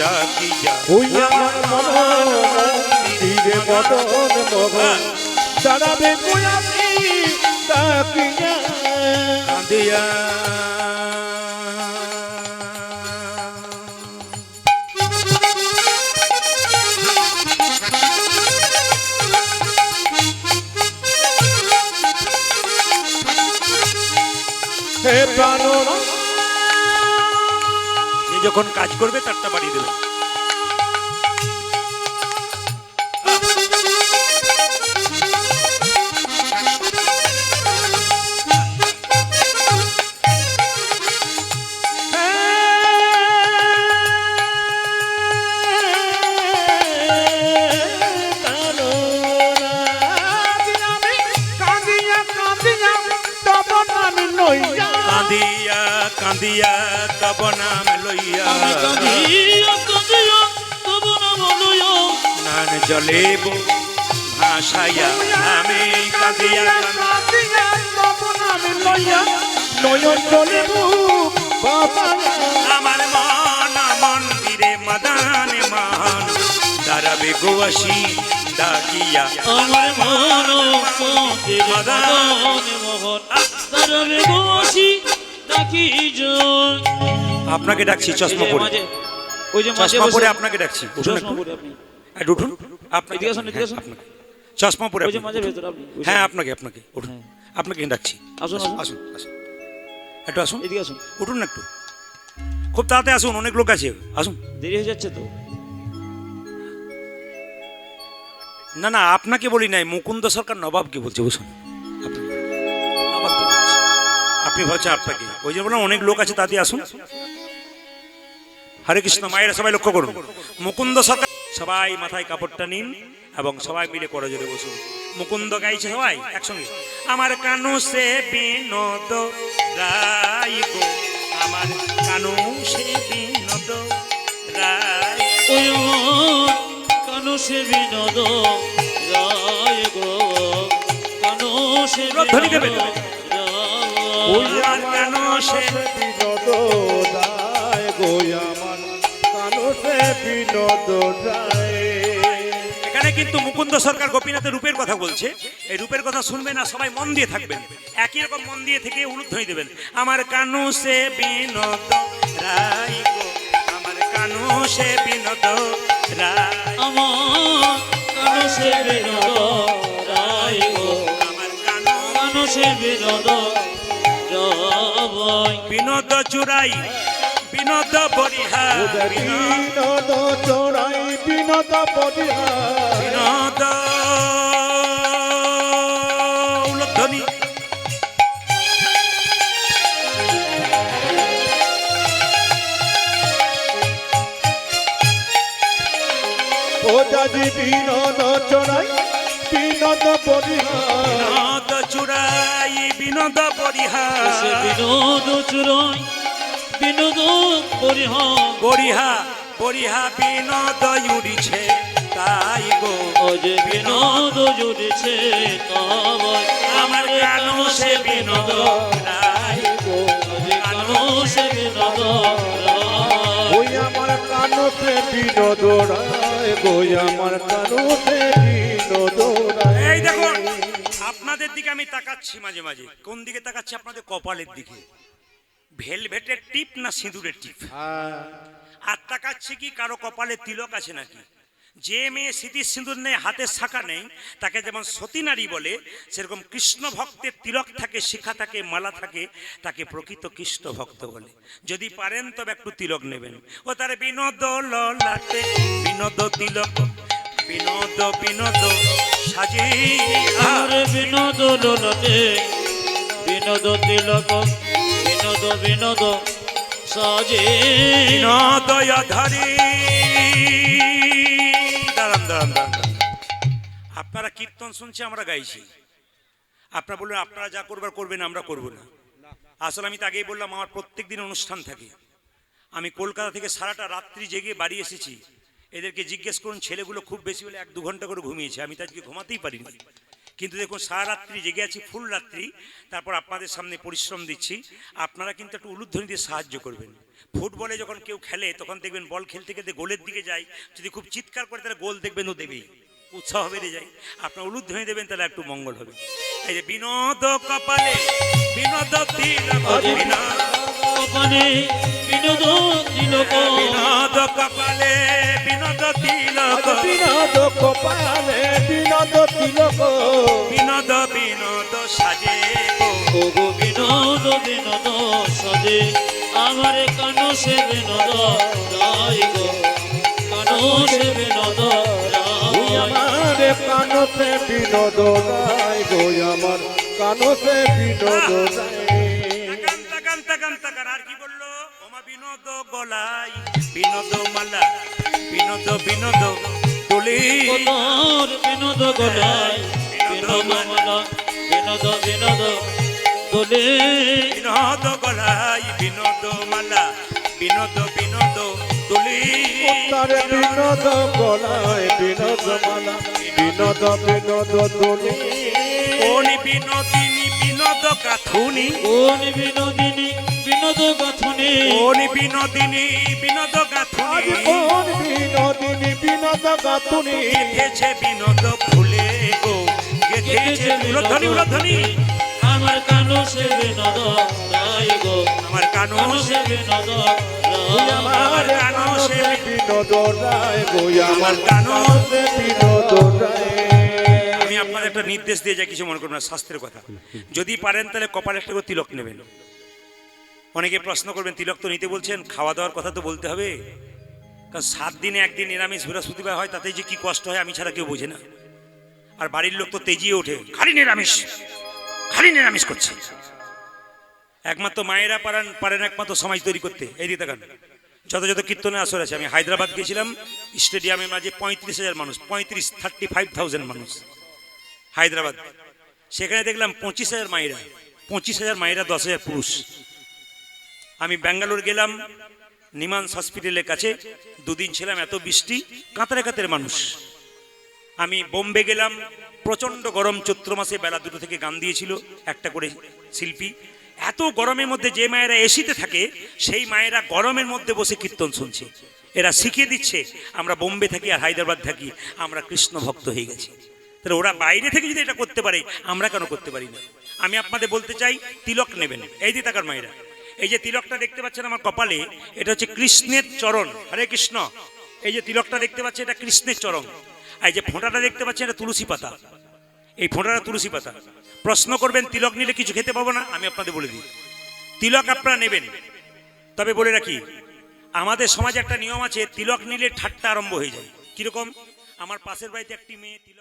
ডাকি যা। ওই আমার মন্দিরে মদন মোহন, দাঁড়াবে গোয়াসী ডাকিয়া। কাঁদিয়া হে প্রাণনা, যে যখন কাজ করবে তারটা বাড়িয়ে দেবে। কাঁদিয়া কাঁদিয়া তব নাম লইয়া, আমি কাঁদিয়া কাঁদিয়া তব নাম লইয়া, নান জলে ভাসাইয়া। আমি কাঁদিয়া নয়ন চলে আমার মন মন্দিরে মদন মোহন, দাঁড়াবে গৌয়াসী ডাকিয়া। আমার মন মন্দিরে মদন মোহন, তার বিগোসী ডাকি জয়। আপনাকে ডাকছি চশমা পরে, ওই যে মাঝে চশমা পরে বসে আপনাকে ডাকছি। উঠুন চশমা একটু, পরে আপনি, একটু উঠুন। আপনাকে এদিকে আসুন, এদিকে আসুন। আপনাকে চশমা পরে ওই যে আপনি। মাঝে ভেতর আপনি, হ্যাঁ আপনাকে আপনাকে উঠুন, আপনাকে ডাকছি। আসুন আসুন আসুন আসুন, একটু আসুন, এদিকে আসুন, উঠুন না একটু, খুব তাড়াতাড়ি আসুন, অনেক লোক আছে। আসুন। দেরি হয়ে যাচ্ছে তো। না না, আপনাকে বলি নাই, মুকুন্দ সরকার নবাবকে বলছে। বসুন, নবাবকে বলছে। আপনি ভাবছেন আপনাকে, ওই যে বললাম অনেক লোক আছে, তাড়াতাড়ি আসুন। হরে কৃষ্ণ। মায়েরা সবাই লক্ষ্য করুন, মুকুন্দ সরকার। সবাই মাথায় কাপড়টা নিন এবং সবাই মিলে করজোরে বসুন। মুকুন্দ গাইছে সবাই একসঙ্গে, আমার কানু সে বিনোদ রাই গো, আমার কানু সে বিনোদ রাই। ওই আমার কানু সে বিনোদ রায় গো, কানু সে ধ্বনি দেবেন। ওই আমার কানু সে বিনোদ রায় গো, আমার কানসে বিনোদ রায়। এখানে কিন্তু মুকুন্দ সরকার গোপীনাথের রূপের কথা বলছে। এই রূপের কথা শুনবেন না, সবাই মন দিয়ে থাকবেন, একই রকম মন দিয়ে থেকে উলুধ্বনি দেবেন। আমার কানু সে বিনোদ রাই গো, আমার কানু সে বিনোদ রাই। আমার কানু সে বিনোদ রায় গো, আমার কানু কানু সে বিনোদ রায়। বিনোদ চুরাই বিনোদ বরিহার, বিনোদ চড়াই বিনোদ বলিহার, বিনোদ উলুধ্বনি। ওজাজি বিনোদ চড়াই বিনোদ বলিহার, বিনোদ চুরাই বিনোদ সে বরিহার, বিনোদ চুরাই বিনোদ পরিহার। বরিহা বরিহা বিনোদ উড়িছে তাই গো, ও যে বিনোদ জুড়েছে তবে আমার কানু সে বিনোদ রাই গো, ও যে কানু সে বিনোদ রায়। ওই আমার কানসে বিনোদ রায় গো, আমার কানসে বিনোদ রায়। এই দেখুন, আপনার আপনাদের দিকে আমি তাকাচ্ছি মাঝে মাঝে, কোন দিকে তাকাচ্ছি? আপনাদের কপালের দিকে। ভেলভেটের টিপ না সিঁদুরের টিপ? আর তাকাচ্ছি কি কারো কপালে তিলক আছে নাকি? যে মেয়ে স্মৃতির সিঁদুর নেই, হাতের শাখা নেই, তাকে যেমন সতী নারী বলে, সেরকম কৃষ্ণ ভক্তের তিলক থাকে, শিখা থাকে, মালা থাকে, তাকে প্রকৃত কৃষ্ণ ভক্ত বলে। যদি পারেন তবে একটু তিলক নেবেন। ও তার বিনোদ ললাটে বিনোদ তিলক, বিনোদ বিনোদ সাজে আর বিনোদ লোলতে বিনোদ তিলক, বিনোদ বিনোদ সাজে। বিনোদয় ধরে। দাঁড়ান দাঁড়ান দাঁড়ান, আপনারা কীর্তন শুনছে, আমরা গাইছি। আপনারা বললেন আপনারা যা করবার করবেন, আমরা করব না। আসলে আমি তো আগেই বললাম আমার প্রত্যেক দিন অনুষ্ঠান থাকে। আমি কলকাতা থেকে সারাটা রাত্রি জেগে বাড়ি এসেছি। এদেরকে জিজ্ঞেস করুন, ছেলেগুলো খুব বেশি হলে 1-2 ঘন্টা করে ঘুমিয়েছে, আমি তো আজকে ঘুমাতেই পারিনি। কিন্তু দেখুন সারা রাত্রি জেগে আছি, ফুল রাত্রি, তারপর আপনাদের সামনে পরিশ্রম দিচ্ছি। আপনারা কিন্তু একটু উলুধ্বনি দিয়ে সাহায্য করবেন। ফুটবলে যখন কেউ খেলে তখন দেখবেন বল খেলতে খেলতে গোলের দিকে যায়, যদি খুব চিৎকার করে তাহলে গোল দেখবেন ও দেবেই, উৎসাহ বেড়ে যায়। আপনার উলুধ্বনি দেবেন, তাহলে একটু মঙ্গল হবে। এই যে বিনোদ কপালে বিনোদ তিলক, বিনোদ কপালে বিনোদ তিলক, বিনোদ কপালে বিনোদ তিলক, বিনোদ কপালে বিনোদ তিলক, বিনোদ বিনোদ সাজে গো। ও গো বিনোদ বিনোদ সাজে, আমার কানো সে বিনোদ রায় গো, কানো সে বিনোদ রায়। আমার কানতে বিনোদ রায় গো, আমার কানতে বিনোদ রায়। তাকান তাকান তাকান তাকান, আর কি বললো? ওমা বিনোদ গলাই বিনোদ মালা, বিনোদ বিনোদ তুলি, কতর বিনোদ গলায় বিনোদ মালা, বিনোদ বিনোদ দোলে। বিনোদ গলাই বিনোদ মালা, বিনোদ বিনোদ তুলি, তার বিনোদ গলায় বিনোদ মালা, বিনোদ বিনোদ দোলে। কোনি বিনোদিনী বিনোদ গাথুনি, কোন বিনোদিনী বিনোদ গাথুনি, কোনি বিনোদিনী বিনোদ আজ গাথুনি, কোন বিনোদিনী বিনোদ গাথুনি, গেথেছে বিনোদ ফুলে গো, গেথেছে উলধ্বনি উলধ্বনি। আমার কানো সে বিনোদ রায় গো, আমার কানো কানো সে বিনোদ রায়। আমার কানতে বিনোদ রায় গো, আমার কানো কানতে বিনোদ রায়। আমি আপনাদের একটা নির্দেশ দিয়ে যাই, কিছু মনে করবেন না, শাস্ত্রের কথা। যদি পারেন তাহলে কপালে একটা করে তিলক নেবেন। অনেকে প্রশ্ন করবেন, তিলক তো নিতে বলছেন, খাওয়া দাওয়ার কথা তো বলতে হবে। কারণ 7 দিনে একদিন নিরামিষ বৃহস্পতিবার হয়, তাতে যে কি কষ্ট হয় আমি ছাড়া কেউ বোঝে না। আর বাড়ির লোক তো তেজিয়ে ওঠে, খালি নিরামিষ করছে। একমাত্র মায়েরা পারেন একমাত্র সমাজ তৈরি করতে। এই দিকে তাকান, যত যত কীর্তনে আসর আছে। আমি হায়দ্রাবাদ গিয়েছিলাম, স্টেডিয়ামের মাঝে 35,000 মানুষ, 35,000 মানুষ হায়দ্রাবাদ। সেখানে দেখলাম 25,000 মায়েরা, 25,000 মায়েরা, 10,000 পুরুষ। আমি ব্যাঙ্গালোর গেলাম, নিমান্স হসপিটালের কাছে 2 দিন ছিলাম, এত বৃষ্টি, কাতারে কাতারে মানুষ। আমি বোম্বে গেলাম, প্রচণ্ড গরম, চৈত্র মাসে বেলা 2টো থেকে গান দিয়েছিল একটা করে শিল্পী। এত গরমের মধ্যে যে মায়েরা এসিতে থাকে, সেই মায়েরা গরমের মধ্যে বসে কীর্তন শুনছে। এরা শিখিয়ে দিচ্ছে আমরা বোম্বে থাকি আর হায়দ্রাবাদ থাকি, আমরা কৃষ্ণ ভক্ত হয়ে গেছি। তাহলে ওরা বাইরে থেকে যদি এটা করতে পারে, আমরা কেন করতে পারি না? আমি আপনাদের বলতে চাই, তিলক নেবেন। এই যে তাকার মায়েরা, এই যে তিলকটা দেখতে পাচ্ছেন আমার কপালে, এটা হচ্ছে কৃষ্ণের চরণ। হরে কৃষ্ণ। এই যে তিলকটা দেখতে পাচ্ছেন, এটা কৃষ্ণের চরণ। আর এই যে ফোঁটাটা দেখতে পাচ্ছেন, এটা তুলসী পাতা। এই ফোঁটাটা তুলসী পাতা। প্রশ্ন করবেন তিলক নিলে কিছু খেতে পাবো না, আমি আপনাদের বলে দিই, তিলক আপনারা নেবেন। তবে বলে রাখি, আমাদের সমাজে একটা নিয়ম আছে, তিলক নিলে ঠাট্টা আরম্ভ হয়ে যায়। কিরকম? আমার পাশের বাড়িতে একটি মেয়ে তিলক